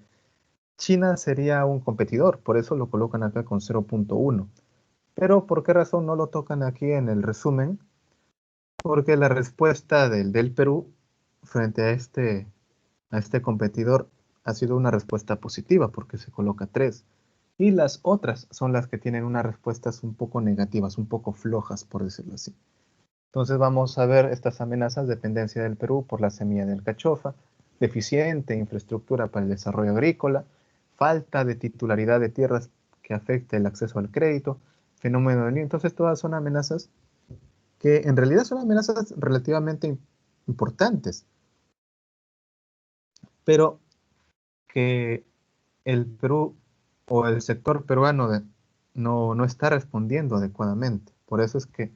China sería un competidor, por eso lo colocan acá con 0.1. Pero, ¿por qué razón no lo tocan aquí en el resumen? Porque la respuesta del Perú frente a este competidor ha sido una respuesta positiva porque se coloca 3. Y las otras son las que tienen unas respuestas un poco negativas, un poco flojas, por decirlo así. Entonces vamos a ver estas amenazas: dependencia del Perú por la semilla de alcachofa, deficiente infraestructura para el desarrollo agrícola, falta de titularidad de tierras que afecte el acceso al crédito, fenómeno del niño. Entonces todas son amenazas que en realidad son amenazas relativamente importantes, pero que el Perú o el sector peruano no está respondiendo adecuadamente. Por eso es que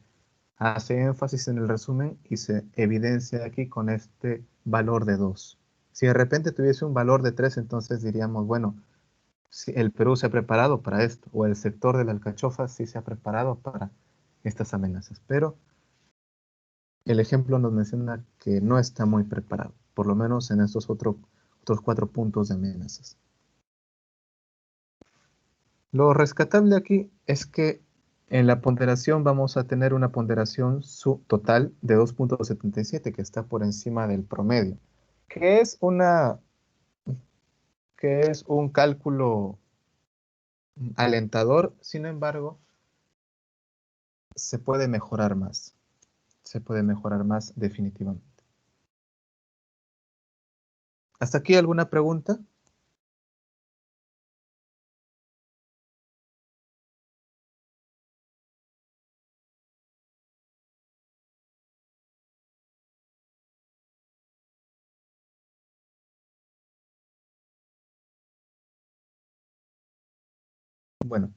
hace énfasis en el resumen y se evidencia aquí con este valor de 2. Si de repente tuviese un valor de 3, entonces diríamos, bueno, si el Perú se ha preparado para esto, o el sector de la alcachofa sí se ha preparado para estas amenazas. Pero el ejemplo nos menciona que no está muy preparado, por lo menos en estos otros 4 puntos de amenazas. Lo rescatable aquí es que en la ponderación vamos a tener una ponderación subtotal de 2.77, que está por encima del promedio, que es un cálculo alentador. Sin embargo, se puede mejorar más. Se puede mejorar más definitivamente. ¿Hasta aquí alguna pregunta? Bueno,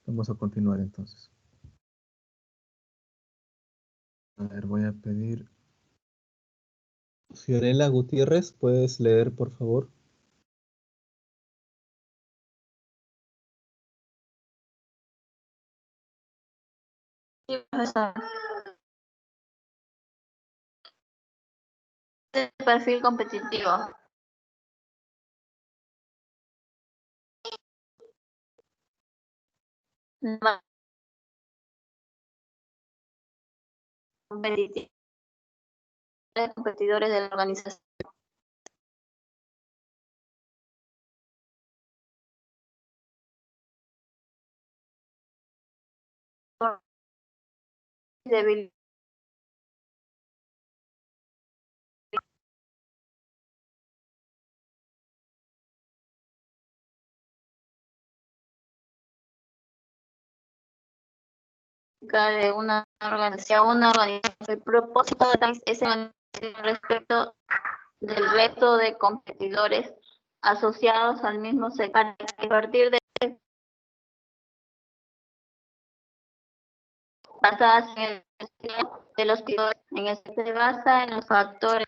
vamos a continuar entonces. A ver, voy a pedir. Fiorella Gutiérrez, ¿puedes leer, por favor? Sí, profesor. De perfil competitivo. No, competidores de la organización. Debil- de una organización, El propósito de es respecto del resto de competidores asociados al mismo sector. A partir de basadas en de los competidores, se basa en los factores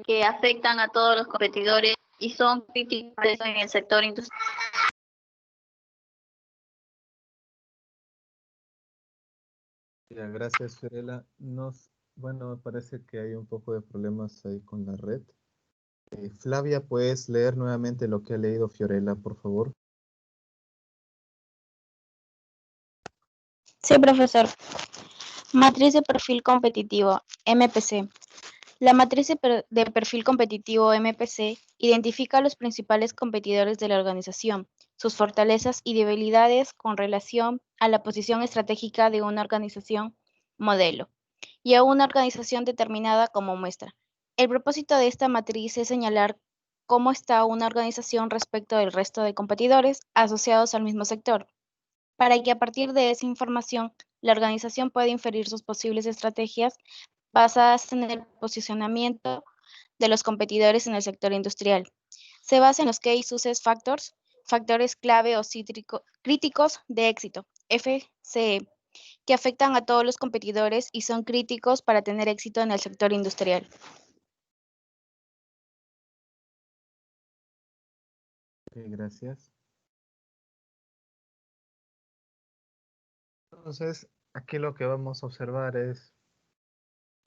que afectan a todos los competidores y son críticos en el sector industrial. Ya, gracias, Fiorella. Bueno, parece que hay un poco de problemas ahí con la red. Flavia, ¿puedes leer nuevamente lo que ha leído Fiorella, por favor? Sí, profesor. Matriz de perfil competitivo, MPC. La matriz de perfil competitivo MPC identifica a los principales competidores de la organización, sus fortalezas y debilidades con relación a la posición estratégica de una organización modelo y a una organización determinada como muestra. El propósito de esta matriz es señalar cómo está una organización respecto del resto de competidores asociados al mismo sector, para que a partir de esa información la organización pueda inferir sus posibles estrategias basadas en el posicionamiento de los competidores en el sector industrial. Se basa en los Key Success Factors, factores clave o críticos de éxito, FCE, que afectan a todos los competidores y son críticos para tener éxito en el sector industrial. Ok, gracias. Entonces, aquí lo que vamos a observar es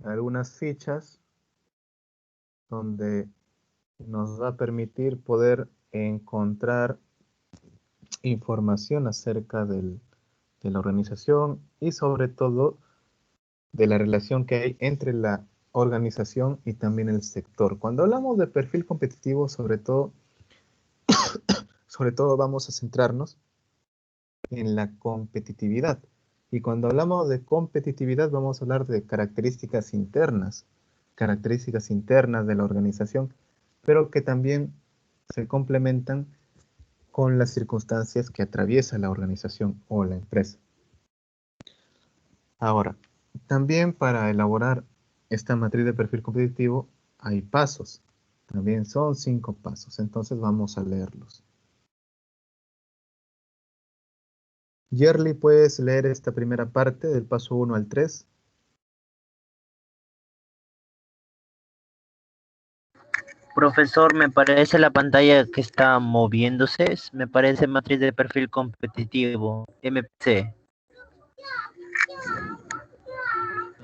algunas fichas donde nos va a permitir poder encontrar información acerca de la organización y sobre todo de la relación que hay entre la organización y también el sector. Cuando hablamos de perfil competitivo, sobre todo vamos a centrarnos en la competitividad. Y cuando hablamos de competitividad, vamos a hablar de características internas de la organización, pero que también se complementan con las circunstancias que atraviesa la organización o la empresa. Ahora, también para elaborar esta matriz de perfil competitivo hay pasos. También son 5 pasos, entonces vamos a leerlos. Yerli, ¿puedes leer esta primera parte del paso 1 al 3? Profesor, me parece la pantalla que está moviéndose, me parece matriz de perfil competitivo, MPC.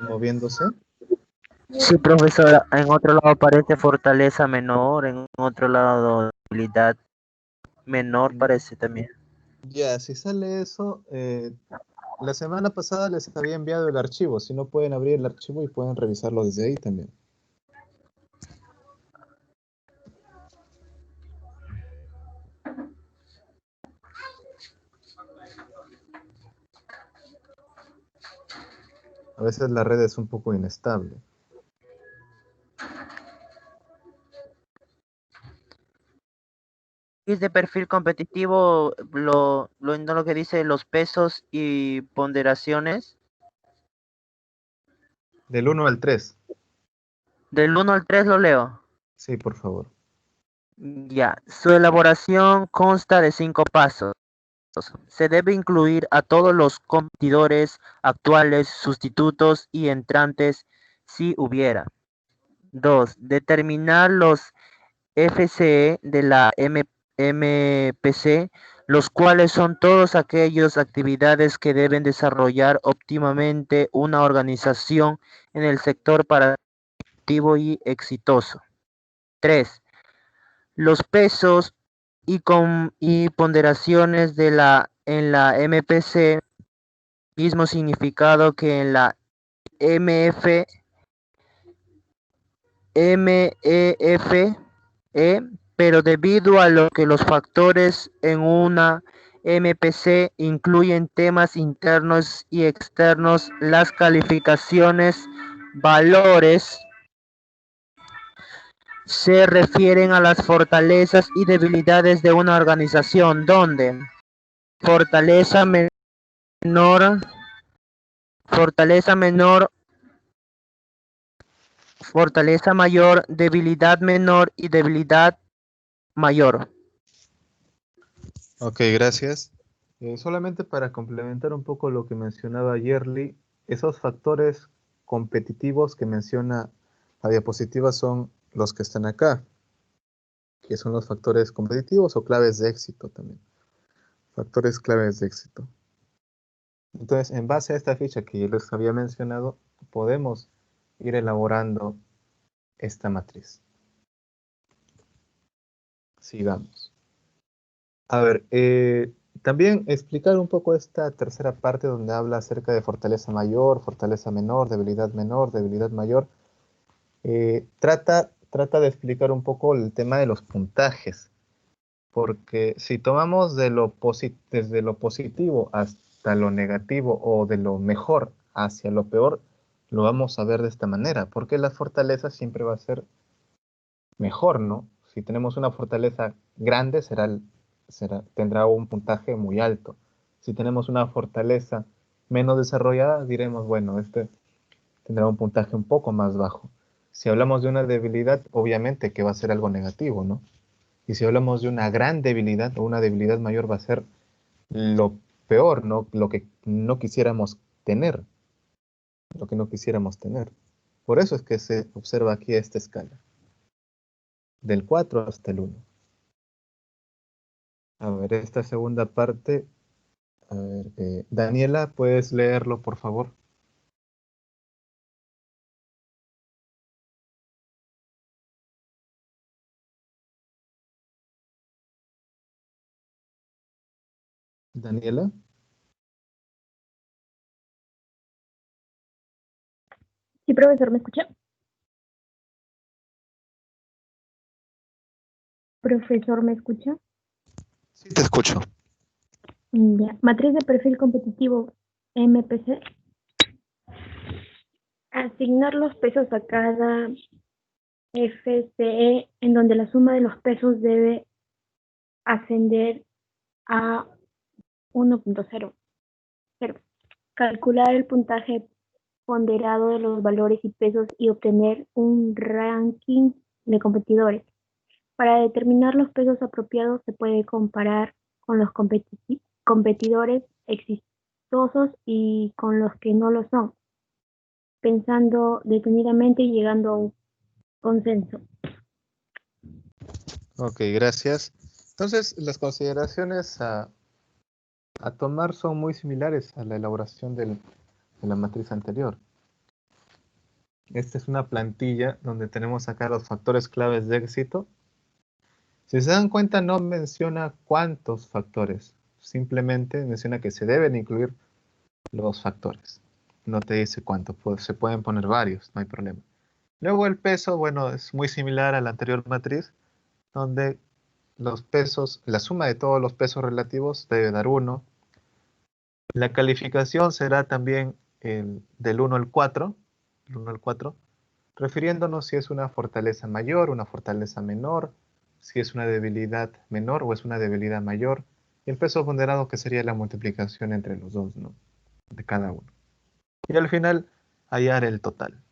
¿Moviéndose? Sí, profesor, en otro lado aparece fortaleza menor, en otro lado debilidad menor parece también. Ya, si sale eso, la semana pasada les había enviado el archivo, si no pueden abrir el archivo y pueden revisarlo desde ahí también. A veces la red es un poco inestable. Es de perfil competitivo, lo que dice los pesos y ponderaciones. Del 1 al 3. Del 1 al 3 lo leo. Sí, por favor. Ya, su elaboración consta de 5 pasos. Se debe incluir a todos los competidores actuales, sustitutos y entrantes si hubiera. 2. Determinar los FCE de la MPC, los cuales son todas aquellas actividades que deben desarrollar óptimamente una organización en el sector para ser activo y exitoso. 3. Los pesos y ponderaciones en la MPC, mismo significado que en la MEF, pero debido a lo que los factores en una MPC incluyen temas internos y externos, las calificaciones, valores, se refieren a las fortalezas y debilidades de una organización, donde fortaleza menor, fortaleza mayor, debilidad menor y debilidad mayor. Ok, gracias. Solamente para complementar un poco lo que mencionaba Yerli, esos factores competitivos que menciona la diapositiva son los que están acá, que son los factores competitivos o claves de éxito también. Factores claves de éxito. Entonces, en base a esta ficha que yo les había mencionado, podemos ir elaborando esta matriz. Sigamos. A ver, también explicar un poco esta tercera parte donde habla acerca de fortaleza mayor, fortaleza menor, debilidad mayor. Trata de explicar un poco el tema de los puntajes, porque si tomamos desde lo positivo hasta lo negativo o de lo mejor hacia lo peor, lo vamos a ver de esta manera, porque la fortaleza siempre va a ser mejor, ¿no? Si tenemos una fortaleza grande, tendrá un puntaje muy alto. Si tenemos una fortaleza menos desarrollada, diremos, bueno, este tendrá un puntaje un poco más bajo. Si hablamos de una debilidad, obviamente que va a ser algo negativo, ¿no? Y si hablamos de una gran debilidad o una debilidad mayor, va a ser lo peor, ¿no? Lo que no quisiéramos tener. Lo que no quisiéramos tener. Por eso es que se observa aquí esta escala. Del 4 hasta el 1. A ver, esta segunda parte. A ver, Daniela, ¿puedes leerlo, por favor? Daniela. Sí, profesor, ¿me escucha? Profesor, ¿me escucha? Sí, te escucho. Ya. Matriz de perfil competitivo MPC. Asignar los pesos a cada FCE en donde la suma de los pesos debe ascender a 1.0. Calcular el puntaje ponderado de los valores y pesos y obtener un ranking de competidores. Para determinar los pesos apropiados se puede comparar con los competidores exitosos y con los que no lo son, pensando detenidamente y llegando a un consenso. Ok, gracias. Entonces, las consideraciones a tomar son muy similares a la elaboración de la matriz anterior. Esta es una plantilla donde tenemos acá los factores claves de éxito. Si se dan cuenta, no menciona cuántos factores, simplemente menciona que se deben incluir los factores. No te dice cuánto, se pueden poner varios, no hay problema. Luego el peso, bueno, es muy similar a la anterior matriz, donde los pesos, la suma de todos los pesos relativos debe dar 1. La calificación será también del 1 al 4, refiriéndonos si es una fortaleza mayor, una fortaleza menor, si es una debilidad menor o es una debilidad mayor, y el peso ponderado que sería la multiplicación entre los dos, ¿no? De cada uno. Y al final hallar el total.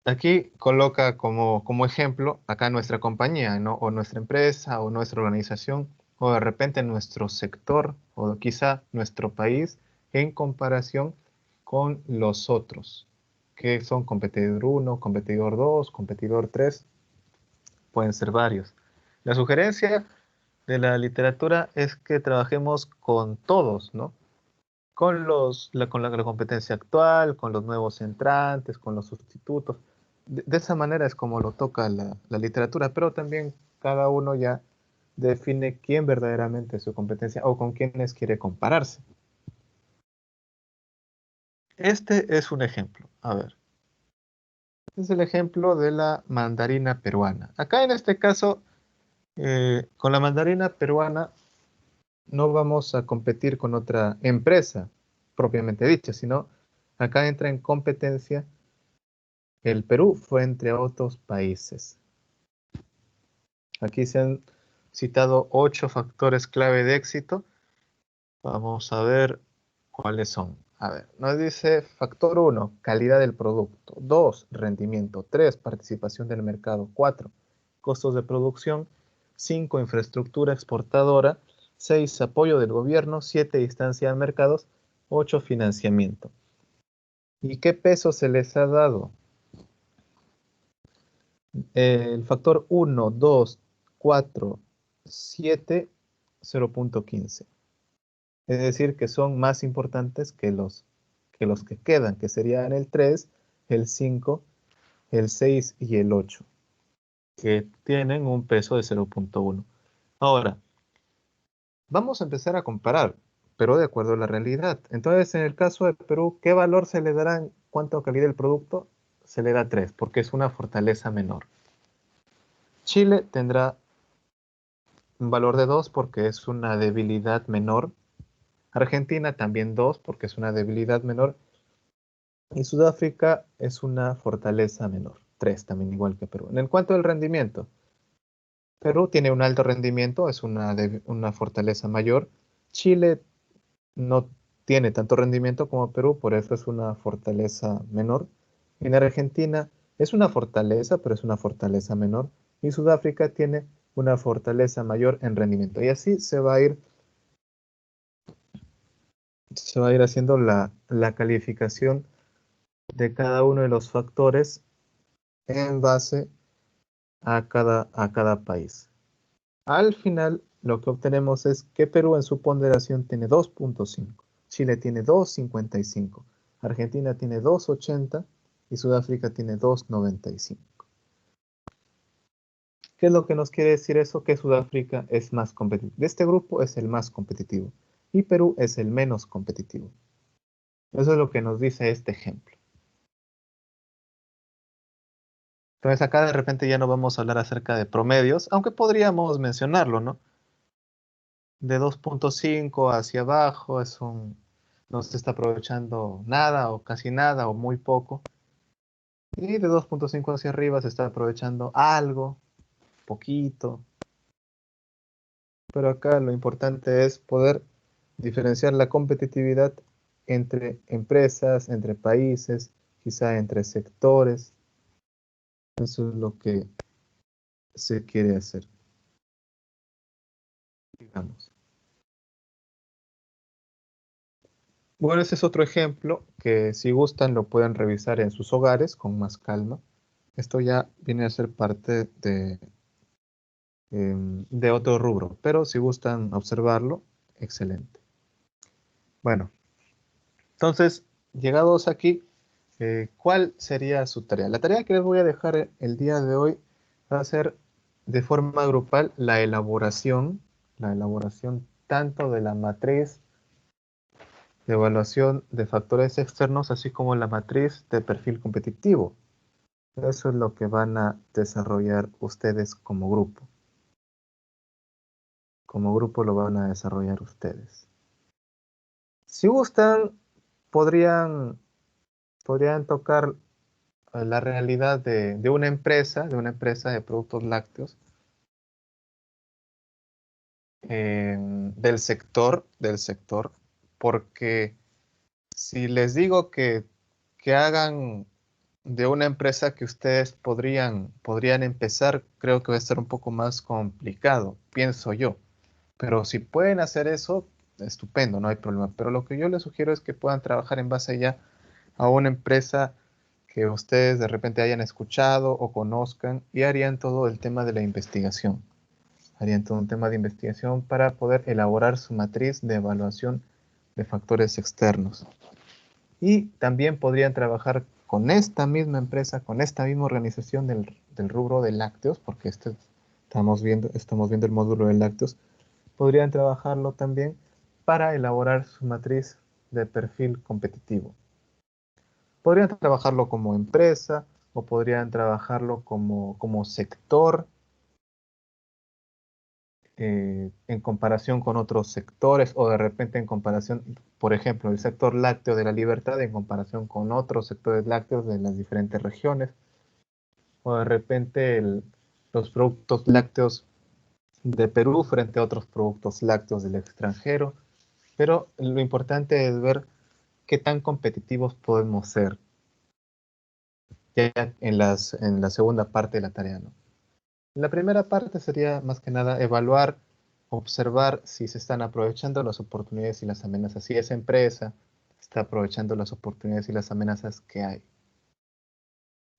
Aquí coloca como ejemplo acá nuestra compañía, ¿no? O nuestra empresa, o nuestra organización, o de repente nuestro sector, o quizá nuestro país, en comparación con los otros, que son competidor 1, competidor 2, competidor 3, pueden ser varios. La sugerencia de la literatura es que trabajemos con todos, ¿no? Con la competencia actual, con los nuevos entrantes, con los sustitutos. De esa manera es como lo toca la literatura, pero también cada uno ya define quién verdaderamente es su competencia o con quiénes quiere compararse. Este es un ejemplo. A ver. Este es el ejemplo de la mandarina peruana. Acá en este caso, con la mandarina peruana no vamos a competir con otra empresa propiamente dicha, sino acá entra en competencia el Perú frente a otros países. Aquí se han citado 8 factores clave de éxito. Vamos a ver cuáles son. A ver, nos dice factor 1, calidad del producto. 2, rendimiento. 3, participación del mercado. 4, costos de producción. 5, infraestructura exportadora. 6, apoyo del gobierno. 7, distancia de mercados. 8, financiamiento. ¿Y qué peso se les ha dado? El factor 1, 2, 4, 7, 0.15. Es decir, que son más importantes que los que quedan, que serían el 3, el 5, el 6 y el 8, que tienen un peso de 0.1. Ahora, vamos a empezar a comparar, pero de acuerdo a la realidad. Entonces, en el caso de Perú, ¿qué valor se le dará en cuanto a calidad del producto? Se le da 3, porque es una fortaleza menor. Chile tendrá un valor de 2 porque es una debilidad menor. Argentina también 2 porque es una debilidad menor. Y Sudáfrica es una fortaleza menor. 3 también igual que Perú. En cuanto al rendimiento, Perú tiene un alto rendimiento, es una fortaleza mayor. Chile no tiene tanto rendimiento como Perú, por eso es una fortaleza menor. En Argentina es una fortaleza, pero es una fortaleza menor. Y Sudáfrica tiene una fortaleza mayor en rendimiento. Y así se va a ir haciendo la calificación de cada uno de los factores en base a cada país. Al final, lo que obtenemos es que Perú en su ponderación tiene 2.5, Chile tiene 2.55, Argentina tiene 2.80 y Sudáfrica tiene 2.95. ¿Qué es lo que nos quiere decir eso? Que Sudáfrica es más competitivo. De este grupo es el más competitivo y Perú es el menos competitivo. Eso es lo que nos dice este ejemplo. Entonces acá de repente ya no vamos a hablar acerca de promedios, aunque podríamos mencionarlo, ¿no? De 2.5 hacia abajo no se está aprovechando nada o casi nada o muy poco. Y de 2.5 hacia arriba se está aprovechando algo, poquito. Pero acá lo importante es poder diferenciar la competitividad entre empresas, entre países, quizá entre sectores. Eso es lo que se quiere hacer, digamos. Bueno, ese es otro ejemplo que si gustan lo pueden revisar en sus hogares con más calma. Esto ya viene a ser parte de otro rubro, pero si gustan observarlo, excelente. Bueno, entonces, llegados aquí, ¿cuál sería su tarea? La tarea que les voy a dejar el día de hoy va a ser de forma grupal la elaboración tanto de la matriz de evaluación de factores externos, así como la matriz de perfil competitivo. Eso es lo que van a desarrollar ustedes como grupo. Como grupo lo van a desarrollar ustedes. Si gustan, podrían tocar la realidad de una empresa de productos lácteos, del sector, porque si les digo que hagan de una empresa que ustedes podrían empezar, creo que va a ser un poco más complicado, pienso yo. Pero si pueden hacer eso, estupendo, no hay problema. Pero lo que yo les sugiero es que puedan trabajar en base ya a una empresa que ustedes de repente hayan escuchado o conozcan y harían todo el tema de la investigación. Harían todo un tema de investigación para poder elaborar su matriz de evaluación de factores externos. Y también podrían trabajar con esta misma empresa, con esta misma organización del rubro de lácteos, porque estamos viendo el módulo de lácteos, podrían trabajarlo también para elaborar su matriz de perfil competitivo. Podrían trabajarlo como empresa o podrían trabajarlo como sector en comparación con otros sectores o de repente en comparación, por ejemplo, el sector lácteo de La Libertad en comparación con otros sectores lácteos de las diferentes regiones o de repente los productos lácteos de Perú frente a otros productos lácteos del extranjero. Pero lo importante es ver qué tan competitivos podemos ser ya en la segunda parte de la tarea, ¿no? La primera parte sería más que nada evaluar, observar si se están aprovechando las oportunidades y las amenazas, si esa empresa está aprovechando las oportunidades y las amenazas que hay.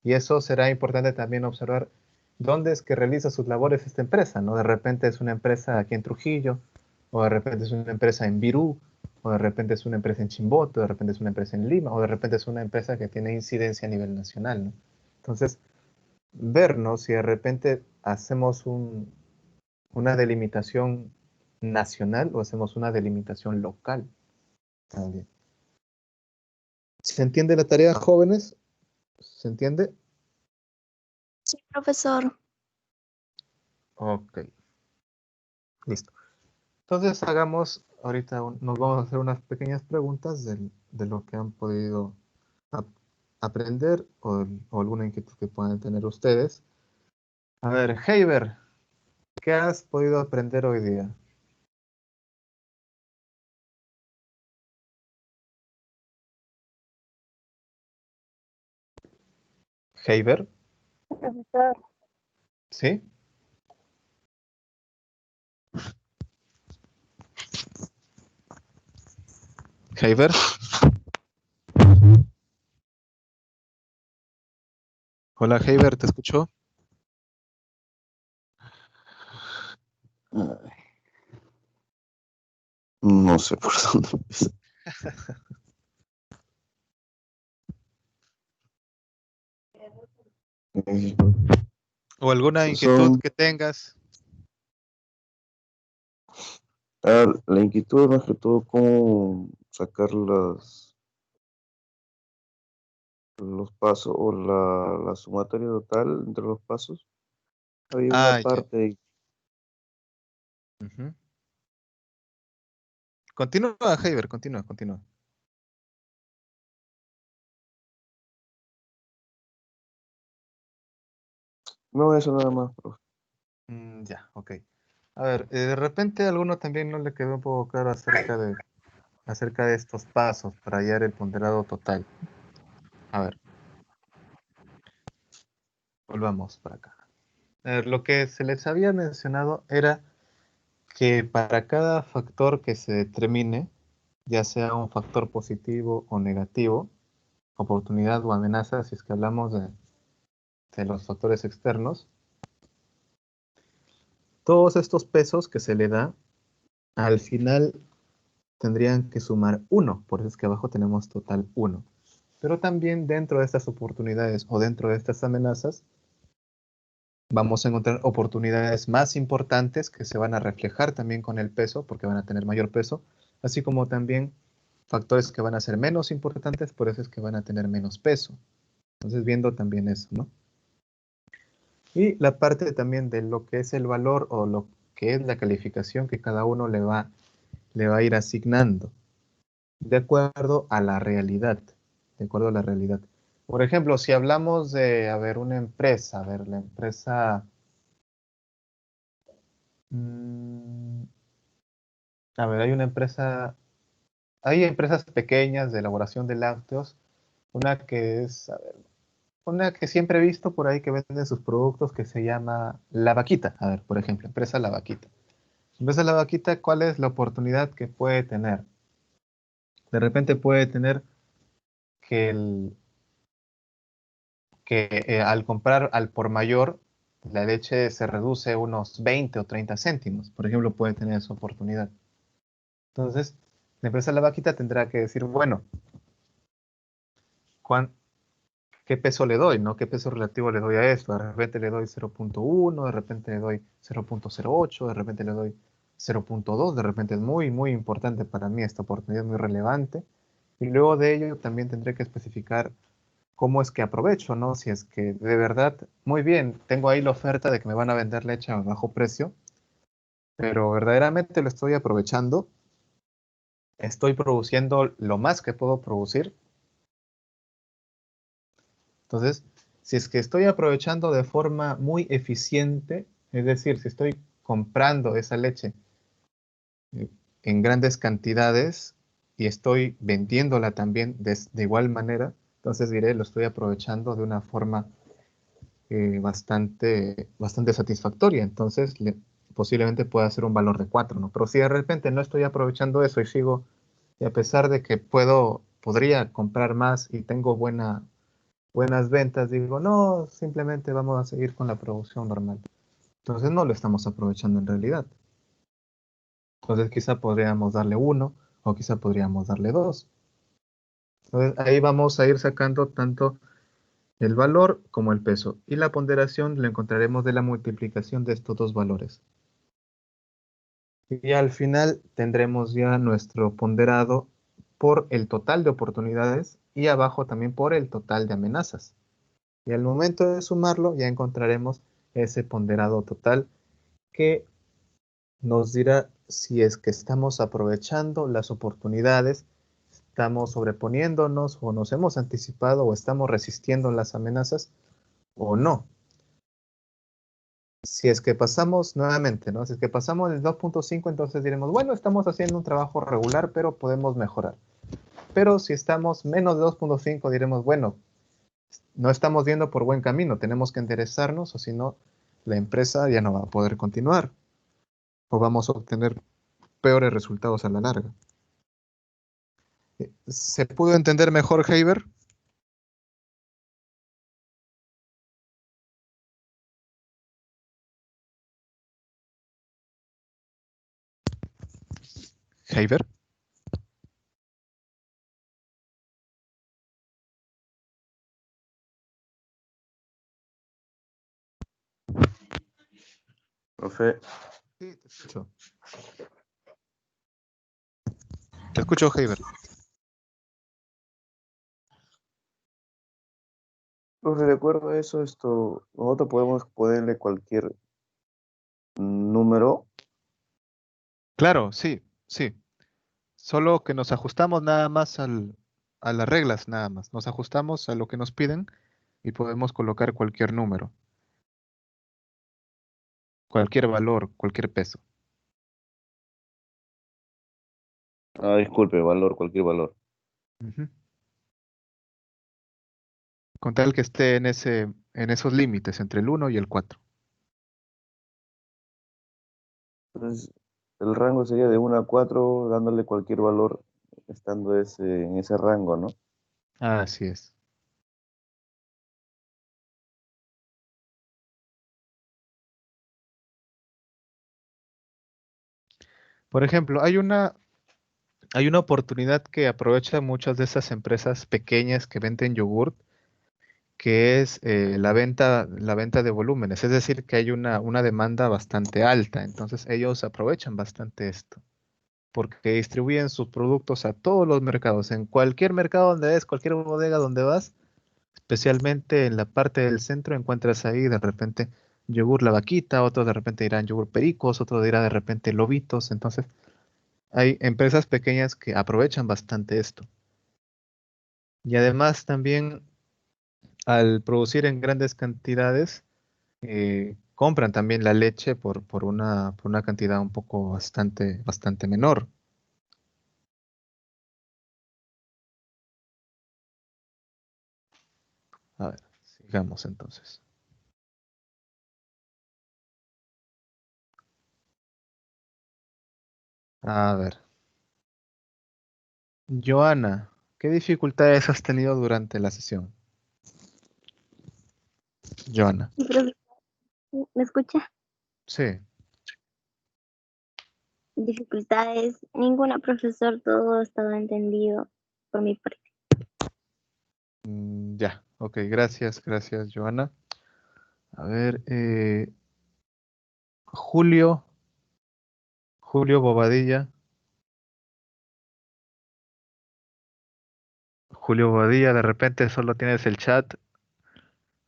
Y eso será importante también observar dónde es que realiza sus labores esta empresa, ¿no? De repente es una empresa aquí en Trujillo, o de repente es una empresa en Virú, o de repente es una empresa en Chimbote, o de repente es una empresa en Lima, o de repente es una empresa que tiene incidencia a nivel nacional, ¿no? Entonces, vernos si de repente hacemos una delimitación nacional o hacemos una delimitación local también. ¿Se entiende la tarea, jóvenes? ¿Se entiende? Sí, profesor. Ok, listo. Entonces hagamos, ahorita nos vamos a hacer unas pequeñas preguntas de lo que han podido ap- aprender o alguna inquietud que puedan tener ustedes. A ver, Heiber, ¿qué has podido aprender hoy día? Heiber, Profesor, ¿sí? Heiber, hola Heiber, ¿te escucho? Ay, no sé por dónde empezar. Eh, ¿O alguna inquietud Son, que tengas? la inquietud más que todo cómo sacar los pasos o la sumatoria total entre los pasos. Había una Ah, ya. parte, Ujú. Continúa, Heiber, continúa. no, eso nada más, profe. Ya, ok. A ver, de repente a alguno también no le quedó un poco claro acerca de estos pasos para hallar el ponderado total. A ver, volvamos para acá. A ver, lo que se les había mencionado era que para cada factor que se determine, ya sea un factor positivo o negativo, oportunidad o amenaza, si es que hablamos de los factores externos, todos estos pesos que se le da, al final tendrían que sumar 1, por eso es que abajo tenemos total 1. Pero también dentro de estas oportunidades o dentro de estas amenazas, vamos a encontrar oportunidades más importantes que se van a reflejar también con el peso, porque van a tener mayor peso, así como también factores que van a ser menos importantes, por eso es que van a tener menos peso. Entonces, viendo también eso, ¿no? Y la parte también de lo que es el valor o lo que es la calificación que cada uno le va a ir asignando, de acuerdo a la realidad, de acuerdo a la realidad. Por ejemplo, si hablamos de, a ver, una empresa, a ver, la empresa, mm, a ver, hay empresas pequeñas de elaboración de lácteos, una que es, a ver, una que siempre he visto por ahí que venden sus productos que se llama La Vaquita. A ver, por ejemplo, empresa La Vaquita. Empresa La Vaquita, ¿cuál es la oportunidad que puede tener? De repente puede tener que, al comprar al por mayor, la leche se reduce unos 20 o 30 céntimos. Por ejemplo, puede tener esa oportunidad. Entonces, la empresa La Vaquita tendrá que decir, bueno, ¿qué peso le doy? ¿No? ¿Qué peso relativo le doy a esto? De repente le doy 0.1, de repente le doy 0.08, de repente le doy 0.2, de repente es muy, muy importante para mí esta oportunidad, muy relevante. Y luego de ello también tendré que especificar cómo es que aprovecho, ¿no? Si es que de verdad, muy bien, tengo ahí la oferta de que me van a vender leche a bajo precio, pero verdaderamente lo estoy aprovechando, estoy produciendo lo más que puedo producir. Entonces, si es que estoy aprovechando de forma muy eficiente, es decir, si estoy comprando esa leche eh, en grandes cantidades y estoy vendiéndola también de igual manera, entonces diré, lo estoy aprovechando de una forma bastante satisfactoria. Entonces, posiblemente pueda ser un valor de 4, ¿no? Pero si de repente no estoy aprovechando eso y sigo, y a pesar de que podría comprar más y tengo buenas ventas, digo, no, simplemente vamos a seguir con la producción normal. Entonces no lo estamos aprovechando en realidad. Entonces quizá podríamos darle 1 o quizá podríamos darle 2. Entonces ahí vamos a ir sacando tanto el valor como el peso. Y la ponderación la encontraremos de la multiplicación de estos dos valores. Y al final tendremos ya nuestro ponderado por el total de oportunidades y abajo también por el total de amenazas. Y al momento de sumarlo ya encontraremos ese ponderado total que nos dirá si es que estamos aprovechando las oportunidades, estamos sobreponiéndonos o nos hemos anticipado o estamos resistiendo las amenazas o no. Si es que pasamos nuevamente, ¿no? Si es que pasamos el 2.5, entonces diremos, bueno, estamos haciendo un trabajo regular, pero podemos mejorar. Pero si estamos menos de 2.5, diremos, bueno, no estamos yendo por buen camino, tenemos que enderezarnos o si no, la empresa ya no va a poder continuar o vamos a obtener peores resultados a la larga. ¿Se pudo entender mejor, Heiber? Heiber. Profe, Sí, te escucho. Te escucho, Heiber. profe, de acuerdo a eso, nosotros podemos ponerle cualquier número. Claro, sí, sí. Solo que nos ajustamos nada más a las reglas, nada más. Nos ajustamos a lo que nos piden y podemos colocar cualquier número, cualquier valor, cualquier peso. Ah, disculpe, valor, cualquier valor. Ujú. Con tal que esté en esos límites entre el 1 y el 4. Entonces, el rango sería de 1 a 4, dándole cualquier valor estando en ese rango, ¿no? Así es. Por ejemplo, hay una oportunidad que aprovechan muchas de esas empresas pequeñas que venden yogurt, que es la venta de volúmenes. Es decir, que hay una demanda bastante alta. Entonces ellos aprovechan bastante esto, porque distribuyen sus productos a todos los mercados. En cualquier mercado donde es, cualquier bodega donde vas, especialmente en la parte del centro, encuentras ahí de repente yogur La Vaquita, otros de repente dirán yogur Pericos, otros dirán de repente Lobitos. Entonces hay empresas pequeñas que aprovechan bastante esto. Y además también al producir en grandes cantidades, compran también la leche por una cantidad un poco bastante menor. A ver, Sigamos entonces. A ver. Joana, ¿qué dificultades has tenido durante la sesión? Joana. ¿Me escucha? Sí. Dificultades, ninguna, profesor, todo estaba entendido por mi parte. Ya, ok, gracias, Joana. A ver, Julio Bobadilla. Julio Bobadilla, de repente solo tienes el chat,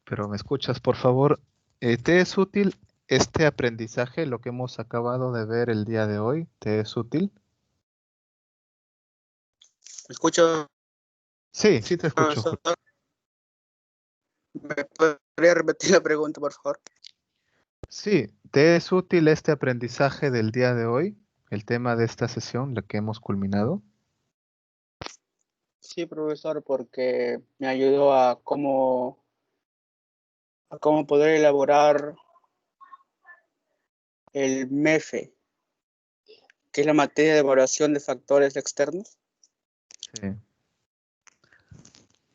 pero me escuchas, por favor. ¿Te es útil este aprendizaje, lo que hemos acabado de ver el día de hoy? ¿Te es útil? ¿Me escucho? Sí, sí te escucho, Julio. ¿Me podría repetir la pregunta, por favor? Sí, ¿te es útil este aprendizaje del día de hoy? El tema de esta sesión, la que hemos culminado. Sí, profesor, porque me ayudó a cómo poder elaborar el MEFE, que es la materia de evaluación de factores externos. Sí.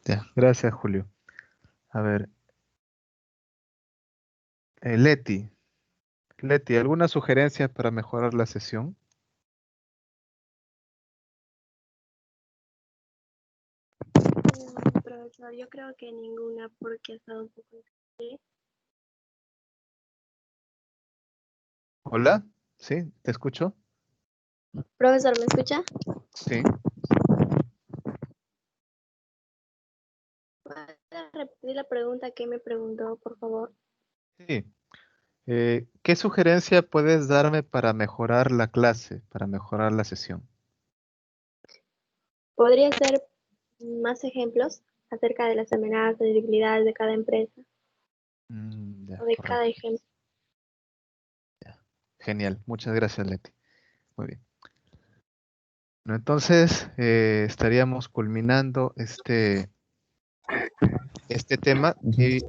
Ya, gracias, Julio. A ver, Leti, ¿alguna sugerencia para mejorar la sesión? Profesor, yo creo que ninguna porque ha estado un poco difícil. Hola, sí, te escucho. Profesor, ¿me escucha? Sí. ¿Puede repetir la pregunta que me preguntó, por favor? Sí. ¿Qué sugerencia puedes darme para mejorar la clase, para mejorar la sesión? ¿Podría ser más ejemplos acerca de las amenazas y debilidades de cada empresa Ya, o de correcto. cada ejemplo? Genial, muchas gracias, Leti. Muy bien. Bueno, entonces estaríamos culminando este tema y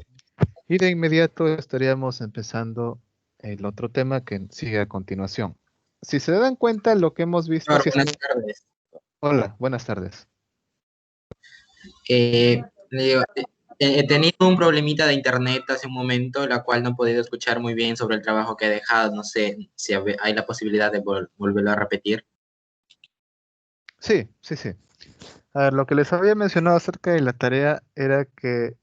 de inmediato estaríamos empezando el otro tema que sigue a continuación. Si se dan cuenta, lo que hemos visto... Buenas tardes. Hola, buenas tardes. He tenido un problemita de internet hace un momento, la cual no he podido escuchar muy bien sobre el trabajo que he dejado. No sé si hay la posibilidad de volverlo a repetir. Sí. A ver, lo que les había mencionado acerca de la tarea era que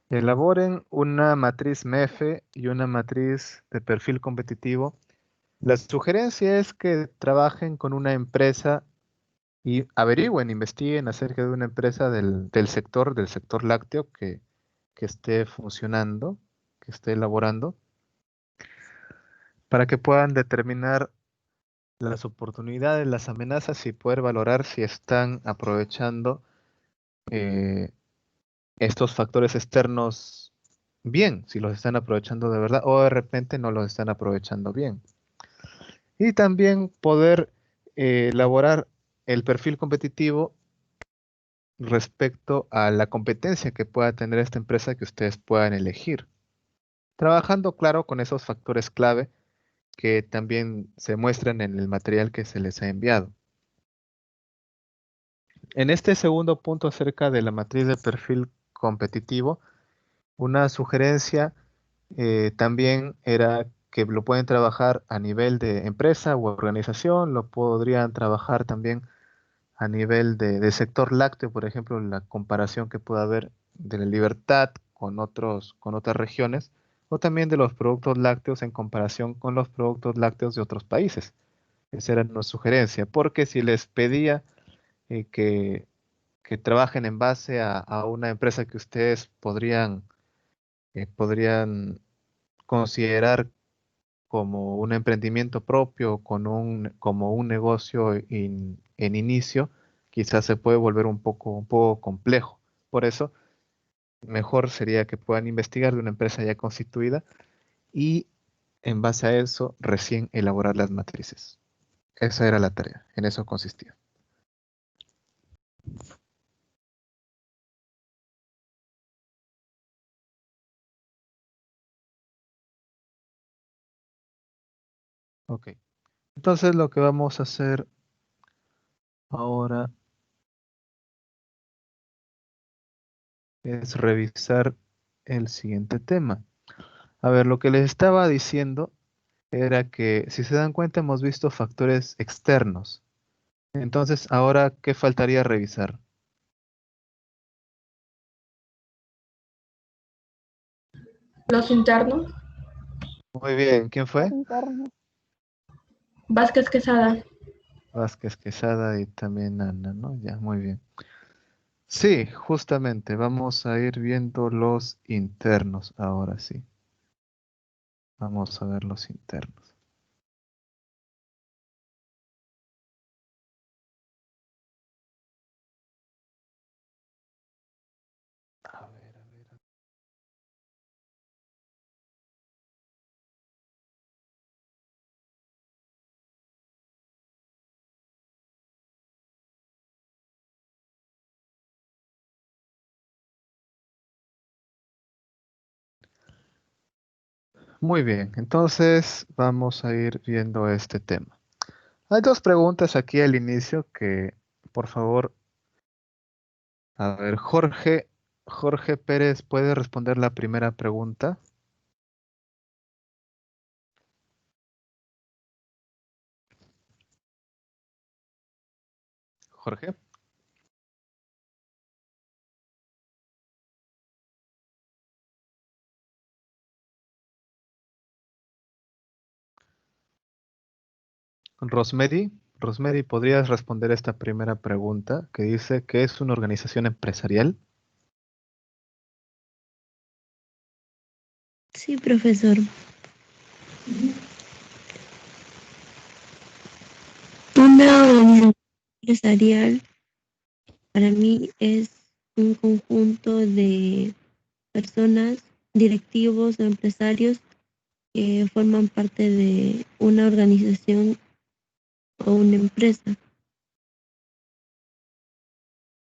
elaboren una matriz MEFE y una matriz de perfil competitivo. La sugerencia es que trabajen con una empresa y averigüen, investiguen acerca de una empresa del sector lácteo que esté funcionando, que esté elaborando, para que puedan determinar las oportunidades, las amenazas y poder valorar si están aprovechando estos factores externos bien, si los están aprovechando de verdad o de repente no los están aprovechando bien. Y también poder elaborar el perfil competitivo respecto a la competencia que pueda tener esta empresa que ustedes puedan elegir. Trabajando, claro, con esos factores clave que también se muestran en el material que se les ha enviado. En este segundo punto acerca de la matriz de perfil competitivo, una sugerencia también era que lo pueden trabajar a nivel de empresa u organización, lo podrían trabajar también a nivel de sector lácteo, por ejemplo, la comparación que pueda haber de la Libertad con otras regiones, o también de los productos lácteos en comparación con los productos lácteos de otros países. Esa era una sugerencia, porque si les pedía que trabajen en base a una empresa que ustedes podrían considerar como un emprendimiento propio, como un negocio en inicio, quizás se puede volver un poco complejo. Por eso, mejor sería que puedan investigar de una empresa ya constituida y en base a eso recién elaborar las matrices. Esa era la tarea, en eso consistía. Ok. Entonces lo que vamos a hacer ahora es revisar el siguiente tema. A ver, lo que les estaba diciendo era que, si se dan cuenta, hemos visto factores externos. Entonces, ahora, ¿qué faltaría revisar? Los internos. Muy bien, ¿quién fue? Vázquez Quesada. Vázquez Quesada y también Ana, ¿no? Ya, muy bien. Sí, justamente, vamos a ir viendo los internos ahora sí. Vamos a ver los internos. Muy bien, entonces vamos a ir viendo este tema. Hay dos preguntas aquí al inicio que, por favor, a ver, Jorge Pérez, ¿puede responder la primera pregunta? Jorge. Rosemary, ¿podrías responder esta primera pregunta que dice ¿qué es una organización empresarial? Sí, profesor. Una organización empresarial para mí es un conjunto de personas, directivos o empresarios que forman parte de una organización o una empresa.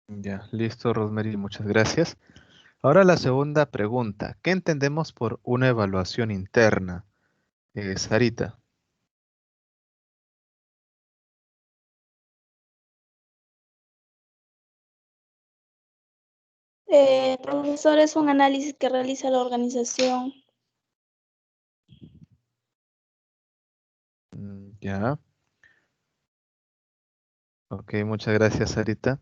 Ya, listo, Rosemary, muchas gracias. Ahora la segunda pregunta. ¿Qué entendemos por una evaluación interna? Sarita. Profesor, es un análisis que realiza la organización. Ya. Ok, muchas gracias, Sarita.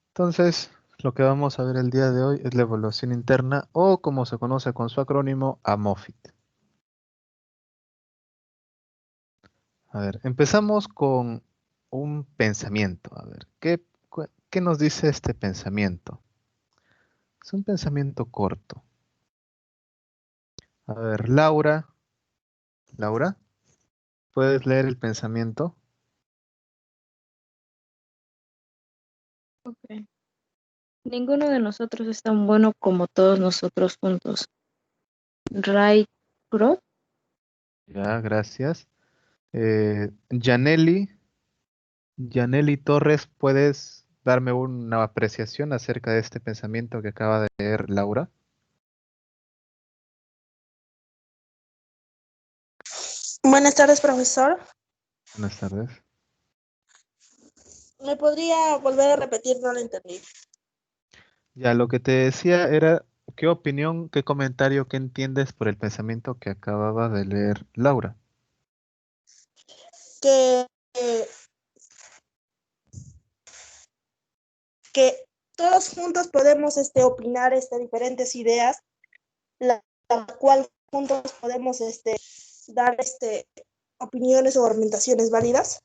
Entonces, lo que vamos a ver el día de hoy es la evaluación interna o como se conoce con su acrónimo, AMOFIT. A ver, empezamos con un pensamiento. A ver, ¿qué nos dice este pensamiento? Es un pensamiento corto. A ver, Laura, ¿puedes leer el pensamiento? Ok. Ninguno de nosotros es tan bueno como todos nosotros juntos. Ray Kroc. Ya, gracias. Yaneli Torres, ¿puedes darme una apreciación acerca de este pensamiento que acaba de leer Laura? Buenas tardes, profesor. Buenas tardes. ¿Me podría volver a repetir? No lo entendí. Ya, lo que te decía era, ¿qué opinión, qué comentario, qué entiendes por el pensamiento que acababa de leer Laura? Que, que todos juntos podemos opinar diferentes ideas, la cual juntos podemos dar opiniones o argumentaciones válidas.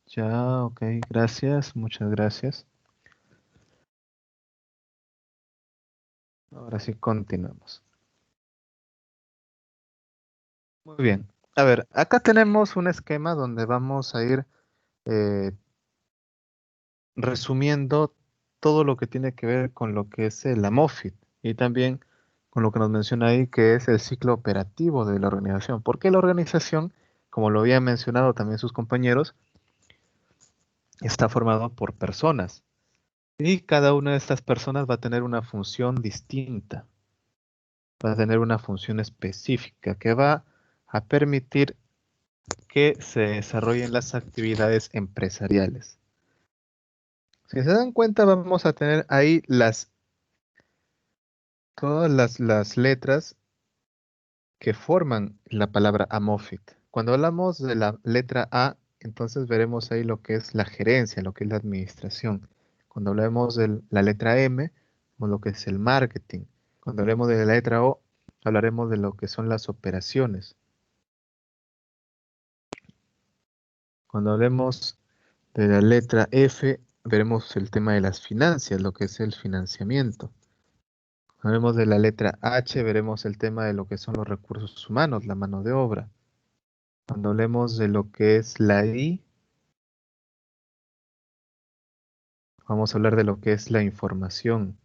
Ya, ok, gracias, muchas gracias. Ahora sí, continuamos. Muy bien. A ver, acá tenemos un esquema donde vamos a ir resumiendo todo lo que tiene que ver con lo que es el AMOFIT y también con lo que nos menciona ahí que es el ciclo operativo de la organización. Porque la organización, como lo habían mencionado también sus compañeros, está formado por personas y cada una de estas personas va a tener una función distinta, va a tener una función específica que va a permitir que se desarrollen las actividades empresariales. Si se dan cuenta, vamos a tener ahí todas las letras que forman la palabra Amofit. Cuando hablamos de la letra A, entonces veremos ahí lo que es la gerencia, lo que es la administración. Cuando hablemos de la letra M, lo que es el marketing. Cuando hablemos de la letra O, hablaremos de lo que son las operaciones. Cuando hablemos de la letra F, veremos el tema de las finanzas, lo que es el financiamiento. Cuando hablemos de la letra H, veremos el tema de lo que son los recursos humanos, la mano de obra. Cuando hablemos de lo que es la I, vamos a hablar de lo que es la información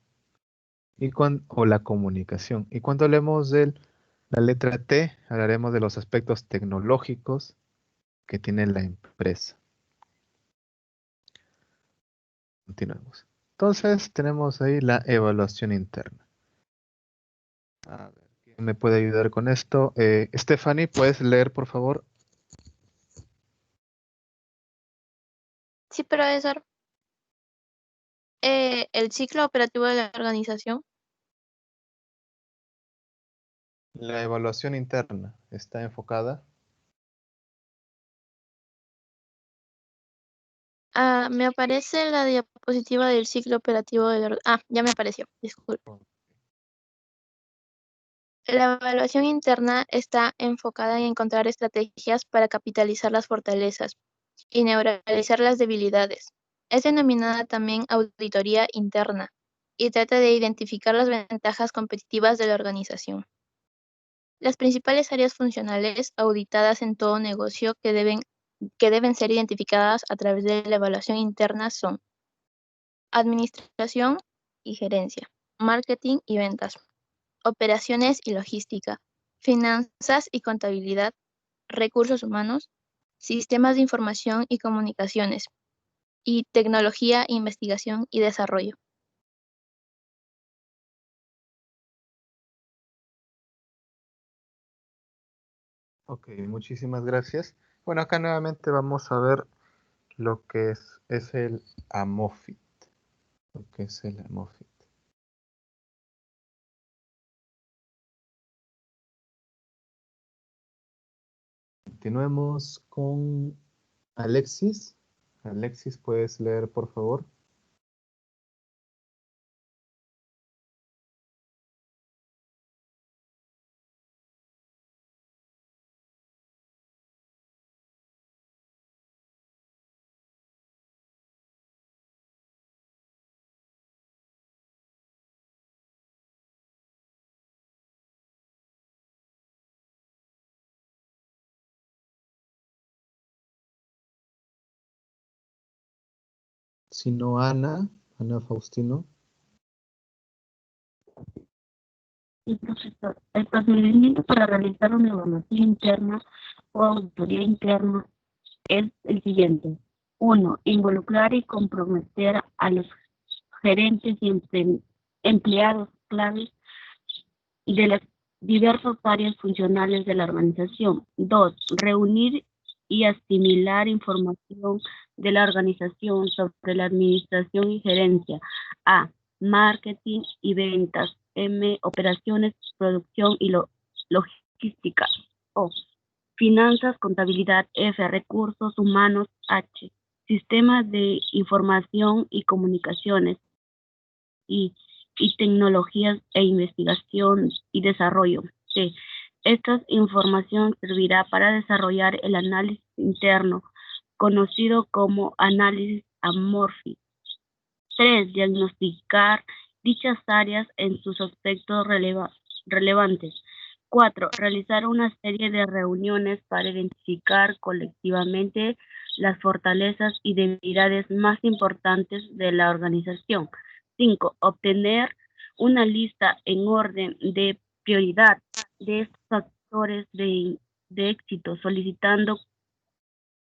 o la comunicación. Y cuando hablemos de la letra T, hablaremos de los aspectos tecnológicos que tiene la empresa. Continuemos. Entonces tenemos ahí la evaluación interna. A ver, ¿quién me puede ayudar con esto? Stephanie, ¿puedes leer, por favor? Sí, profesor. El ciclo operativo de la organización. La evaluación interna está enfocada. Me aparece la diapositiva del ciclo operativo de la... ya me apareció, disculpe. La evaluación interna está enfocada en encontrar estrategias para capitalizar las fortalezas y neutralizar las debilidades. Es denominada también auditoría interna y trata de identificar las ventajas competitivas de la organización. Las principales áreas funcionales auditadas en todo negocio que deben ser identificadas a través de la evaluación interna son administración y gerencia, marketing y ventas, operaciones y logística, finanzas y contabilidad, recursos humanos, sistemas de información y comunicaciones, y tecnología, investigación y desarrollo. Ok, muchísimas gracias. Bueno, acá nuevamente vamos a ver lo que es el Amofit. Lo que es el Amofit. Continuemos con Alexis. Alexis, ¿puedes leer, por favor? Si no, Ana Faustino. Sí, profesor. El procedimiento para realizar una evaluación interna o auditoría interna es el siguiente. 1. Involucrar y comprometer a los gerentes y empleados claves de las diversas áreas funcionales de la organización. 2. Reunir y asimilar información de la organización sobre la administración y gerencia. A. Marketing y ventas. M. Operaciones, producción y logística. O. Finanzas, contabilidad. F. Recursos humanos. H. Sistemas de información y comunicaciones. Y tecnologías e investigación y desarrollo. C. Esta información servirá para desarrollar el análisis interno, conocido como análisis Amorphi. 3. Diagnosticar dichas áreas en sus aspectos relevantes. 4. Realizar una serie de reuniones para identificar colectivamente las fortalezas y debilidades más importantes de la organización. 5. Obtener una lista en orden de prioridad de estos factores de éxito, solicitando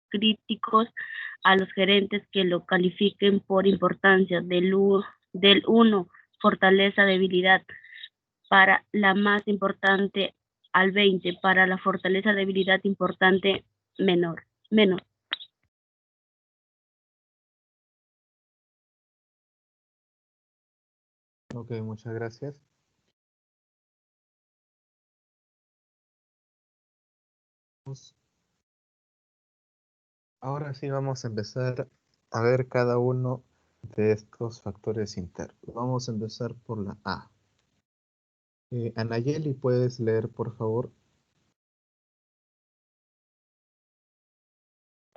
críticos a los gerentes que lo califiquen por importancia del 1, fortaleza, debilidad, para la más importante al 20 para la fortaleza debilidad importante menor. Ok, muchas gracias. Ahora sí vamos a empezar a ver cada uno de estos factores internos. Vamos a empezar por la A. Anayeli, ¿puedes leer, por favor?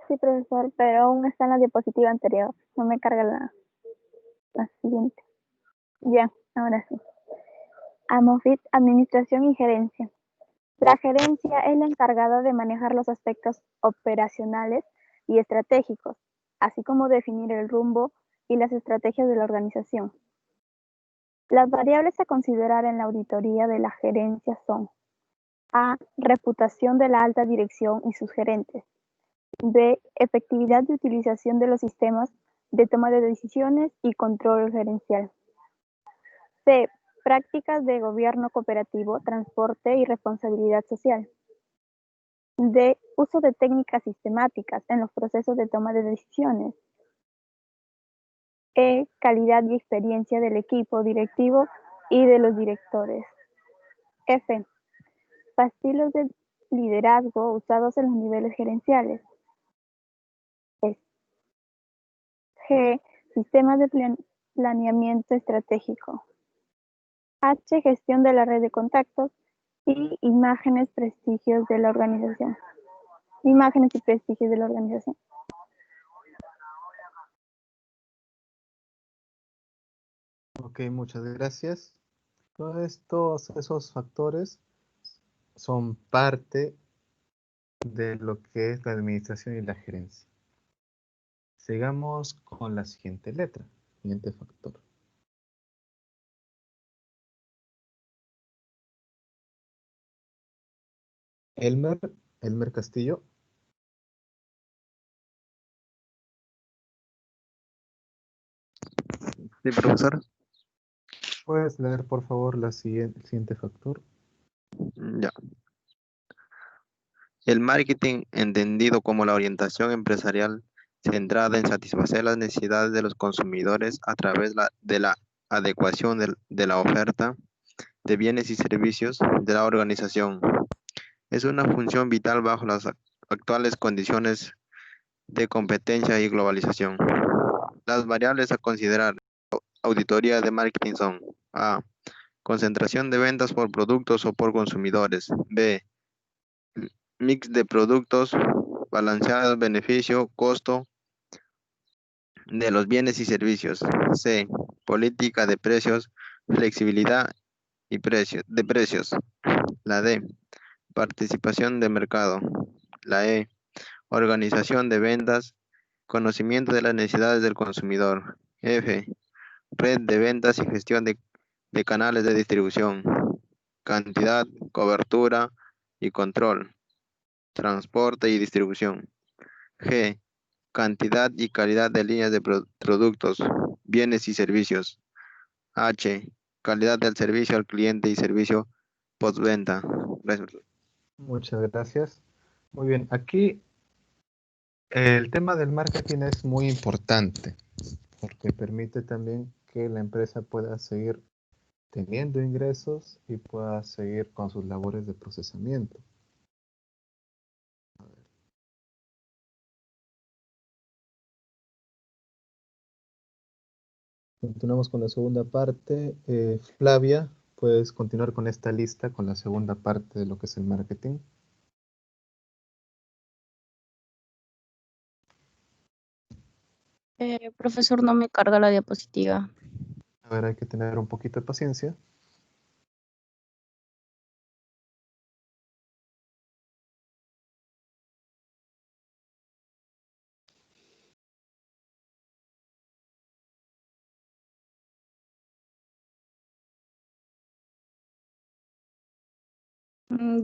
Sí, profesor, pero aún está en la diapositiva anterior. No me carga la siguiente. Ya, ahora sí. AMOFIT, Administración y Gerencia. La gerencia es la encargada de manejar los aspectos operacionales y estratégicos, así como definir el rumbo y las estrategias de la organización. Las variables a considerar en la auditoría de la gerencia son: A. Reputación de la alta dirección y sus gerentes. B. Efectividad de utilización de los sistemas de toma de decisiones y control gerencial. C. Prácticas de gobierno cooperativo, transporte y responsabilidad social. D. Uso de técnicas sistemáticas en los procesos de toma de decisiones. E. Calidad y experiencia del equipo directivo y de los directores. F. Estilos de liderazgo usados en los niveles gerenciales. G. Sistemas de planeamiento estratégico. H. Gestión de la red de contactos. Y imágenes, prestigios de la organización. Imágenes y prestigios de la organización. Ok, muchas gracias. Todos esos factores son parte de lo que es la administración y la gerencia. Sigamos con la siguiente letra, siguiente factor. Elmer Castillo. Sí, profesor. ¿Puedes leer, por favor, el siguiente factor? Ya. El marketing, entendido como la orientación empresarial centrada en satisfacer las necesidades de los consumidores a través de la adecuación de la oferta de bienes y servicios de la organización. Es una función vital bajo las actuales condiciones de competencia y globalización. Las variables a considerar auditoría de marketing son: A. Concentración de ventas por productos o por consumidores. B. Mix de productos, balanceados, beneficio, costo de los bienes y servicios. C. Política de precios, flexibilidad y de precios. La D. Participación de mercado. La E. Organización de ventas, conocimiento de las necesidades del consumidor. F. Red de ventas y gestión de canales de distribución. Cantidad, cobertura y control. Transporte y distribución. G. Cantidad y calidad de líneas de productos, bienes y servicios. H. Calidad del servicio al cliente y servicio postventa. Gracias. Muchas gracias. Muy bien, aquí el tema del marketing es muy importante porque permite también que la empresa pueda seguir teniendo ingresos y pueda seguir con sus labores de procesamiento. Continuamos con la segunda parte. Flavia, ¿puedes continuar con esta lista, con la segunda parte de lo que es el marketing? Profesor, no me carga la diapositiva. A ver, hay que tener un poquito de paciencia.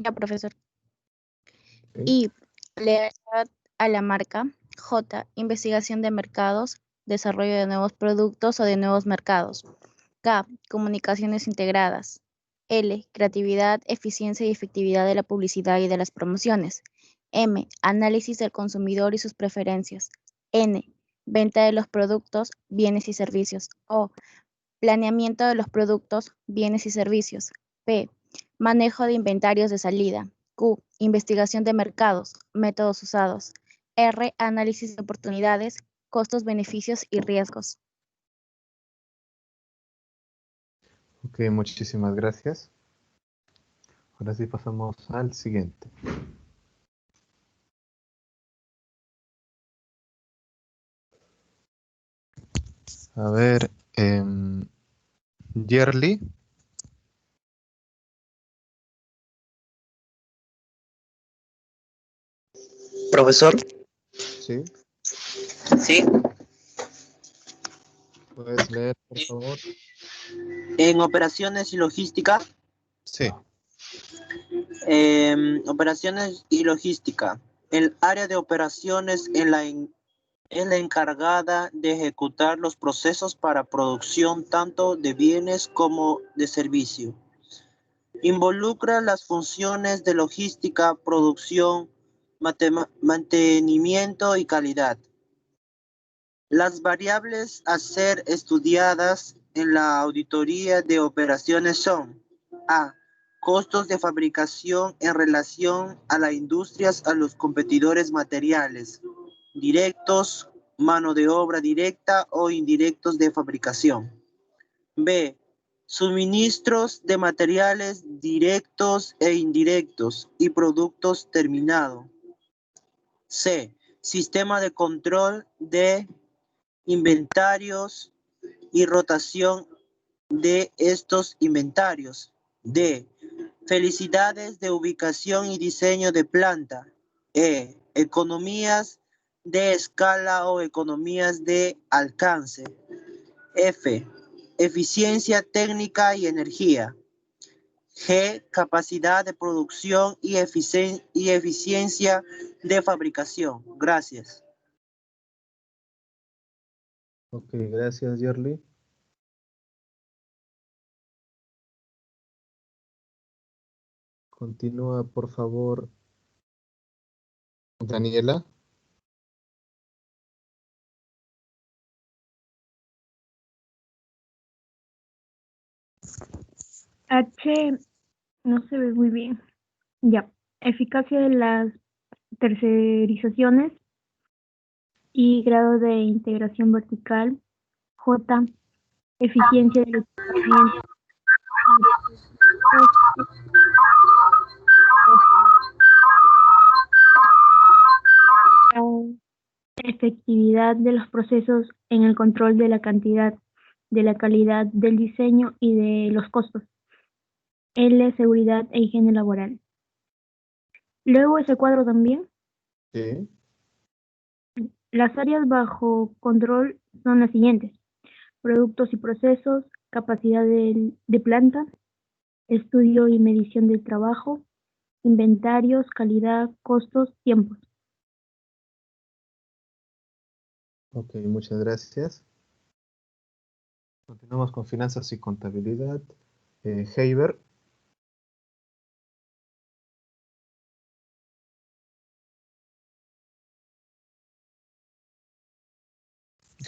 Ya, profesor. Ok. I. Lealtad a la marca. J. Investigación de mercados, desarrollo de nuevos productos o de nuevos mercados. K. Comunicaciones integradas. L, creatividad, eficiencia y efectividad de la publicidad y de las promociones. M, análisis del consumidor y sus preferencias. N, venta de los productos, bienes y servicios. O, planeamiento de los productos, bienes y servicios. P, manejo de inventarios de salida. Q, investigación de mercados, métodos usados. R, análisis de oportunidades, costos, beneficios y riesgos. Ok, muchísimas gracias. Ahora sí pasamos al siguiente. A ver, Yerli. Profesor, Sí, sí, puedes leer, por favor. en operaciones y logística, Sí, operaciones y logística, el área de operaciones es la encargada de ejecutar los procesos para producción tanto de bienes como de servicio. Involucra las funciones de logística, producción, mantenimiento y calidad. Las variables a ser estudiadas en la auditoría de operaciones son: A. Costos de fabricación en relación a las industrias, a los competidores materiales directos, mano de obra directa o indirectos de fabricación. B. Suministros de materiales directos e indirectos y productos terminados. C. Sistema de control de inventarios y rotación de estos inventarios. D. Felicidades de ubicación y diseño de planta. E. Economías de escala o economías de alcance. F. Eficiencia técnica y energía. G. Capacidad de producción y eficiencia de fabricación. Gracias. ok, gracias, Yerli. Continúa, por favor, Daniela. H no se ve muy bien. Ya. Eficacia de las tercerizaciones y grado de integración vertical. J. Eficiencia del equipamiento. Efectividad de los procesos en el control de la cantidad, de la calidad del diseño y de los costos. L. Seguridad e higiene laboral. Luego ese cuadro también. Sí, Las áreas bajo control son las siguientes: productos y procesos, capacidad de planta, estudio y medición del trabajo, inventarios, calidad, costos, tiempos. ok, muchas gracias. Continuamos con finanzas y contabilidad. Heiber.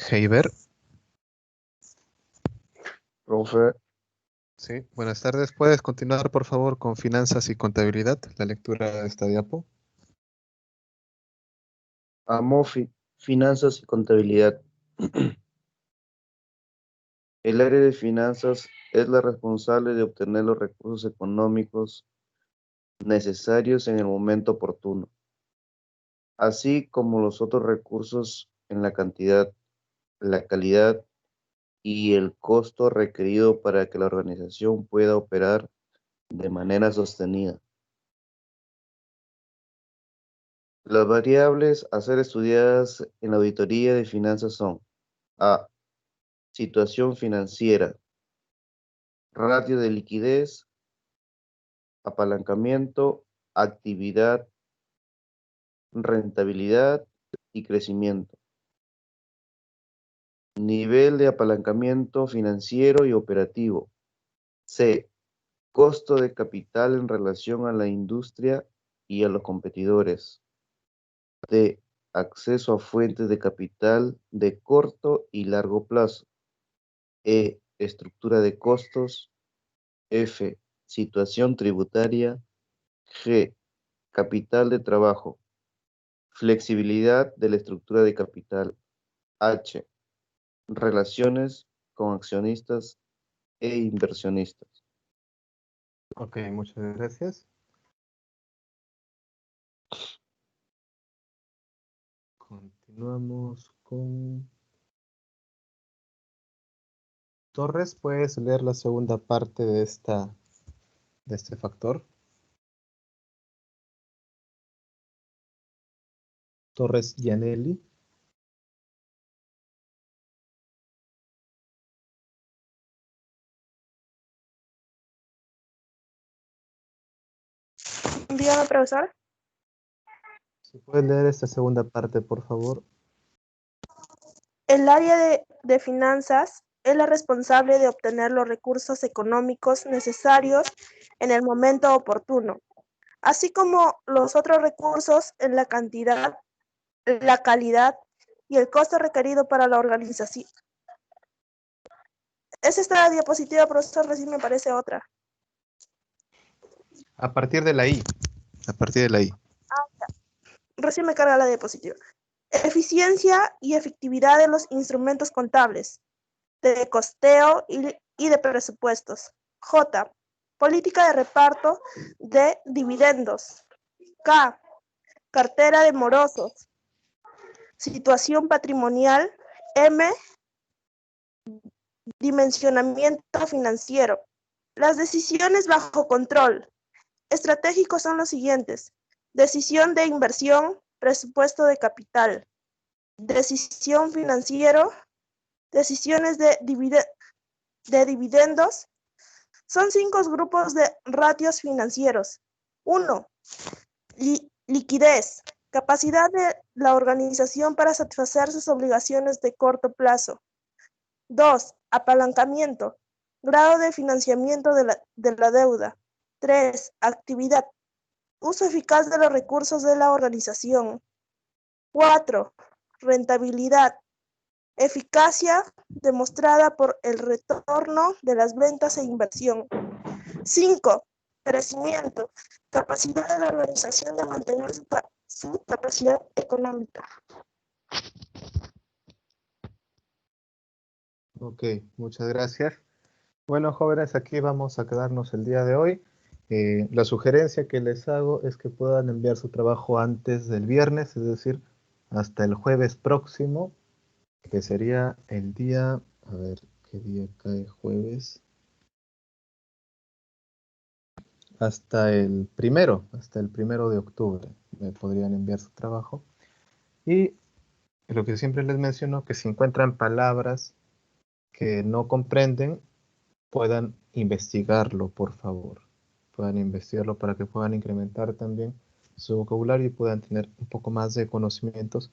Heiber. Profe, Sí, buenas tardes. ¿Puedes continuar, por favor, con finanzas y contabilidad? La lectura de esta diapo. amo finanzas y contabilidad. El área de finanzas es la responsable de obtener los recursos económicos necesarios en el momento oportuno, así como los otros recursos en la cantidad, la calidad y el costo requerido para que la organización pueda operar de manera sostenida. Las variables a ser estudiadas en la auditoría de finanzas son: A. Situación financiera, ratio de liquidez, apalancamiento, actividad, rentabilidad y crecimiento. Nivel de apalancamiento financiero y operativo. C. Costo de capital en relación a la industria y a los competidores. D. Acceso a fuentes de capital de corto y largo plazo. E. Estructura de costos. F. Situación tributaria. G. Capital de trabajo. Flexibilidad de la estructura de capital. H. Relaciones con accionistas e inversionistas. Ok, muchas gracias. Continuamos con Torres. ¿Puedes leer la segunda parte de este factor? Torres Gianelli. Dígame, profesor. Si puedes leer esta segunda parte, por favor. El área de finanzas es la responsable de obtener los recursos económicos necesarios en el momento oportuno, así como los otros recursos en la cantidad, la calidad y el costo requerido para la organización. ¿Es esta diapositiva, profesor? Recién me parece otra. A partir de la I. A partir de la I. Recién me carga la diapositiva. Eficiencia y efectividad de los instrumentos contables, de costeo y de presupuestos. J. Política de reparto de dividendos. K. Cartera de morosos. Situación patrimonial. M. Dimensionamiento financiero. Las decisiones bajo control estratégicos son los siguientes: decisión de inversión, presupuesto de capital, decisión financiero, decisiones de dividendos. Son 5 grupos de ratios financieros. 1. Liquidez, capacidad de la organización para satisfacer sus obligaciones de corto plazo. 2. Apalancamiento, grado de financiamiento de la deuda. 3. Actividad, uso eficaz de los recursos de la organización. 4. Rentabilidad, eficacia demostrada por el retorno de las ventas e inversión. 5. Crecimiento, capacidad de la organización de mantener su capacidad económica. Ok, muchas gracias. Bueno, jóvenes, aquí vamos a quedarnos el día de hoy. La sugerencia que les hago es que puedan enviar su trabajo antes del viernes, es decir, hasta el jueves próximo, que sería el día, a ver, ¿qué día cae jueves? Hasta el primero de octubre podrían enviar su trabajo. Y lo que siempre les menciono, que si encuentran palabras que no comprenden, puedan investigarlo, por favor. Puedan investigarlo para que puedan incrementar también su vocabulario y puedan tener un poco más de conocimientos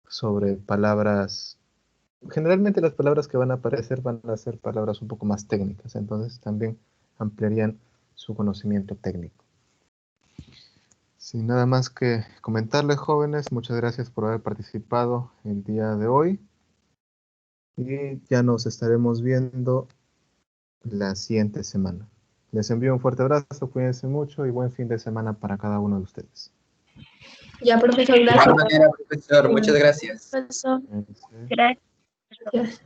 sobre palabras. Generalmente las palabras que van a aparecer van a ser palabras un poco más técnicas, entonces también ampliarían su conocimiento técnico. Sin nada más que comentarles, jóvenes, muchas gracias por haber participado el día de hoy y ya nos estaremos viendo la siguiente semana. Les envío un fuerte abrazo, cuídense mucho y buen fin de semana para cada uno de ustedes. Ya, profesor, De gracias. igual manera, profesor, muchas gracias. Profesor. Gracias.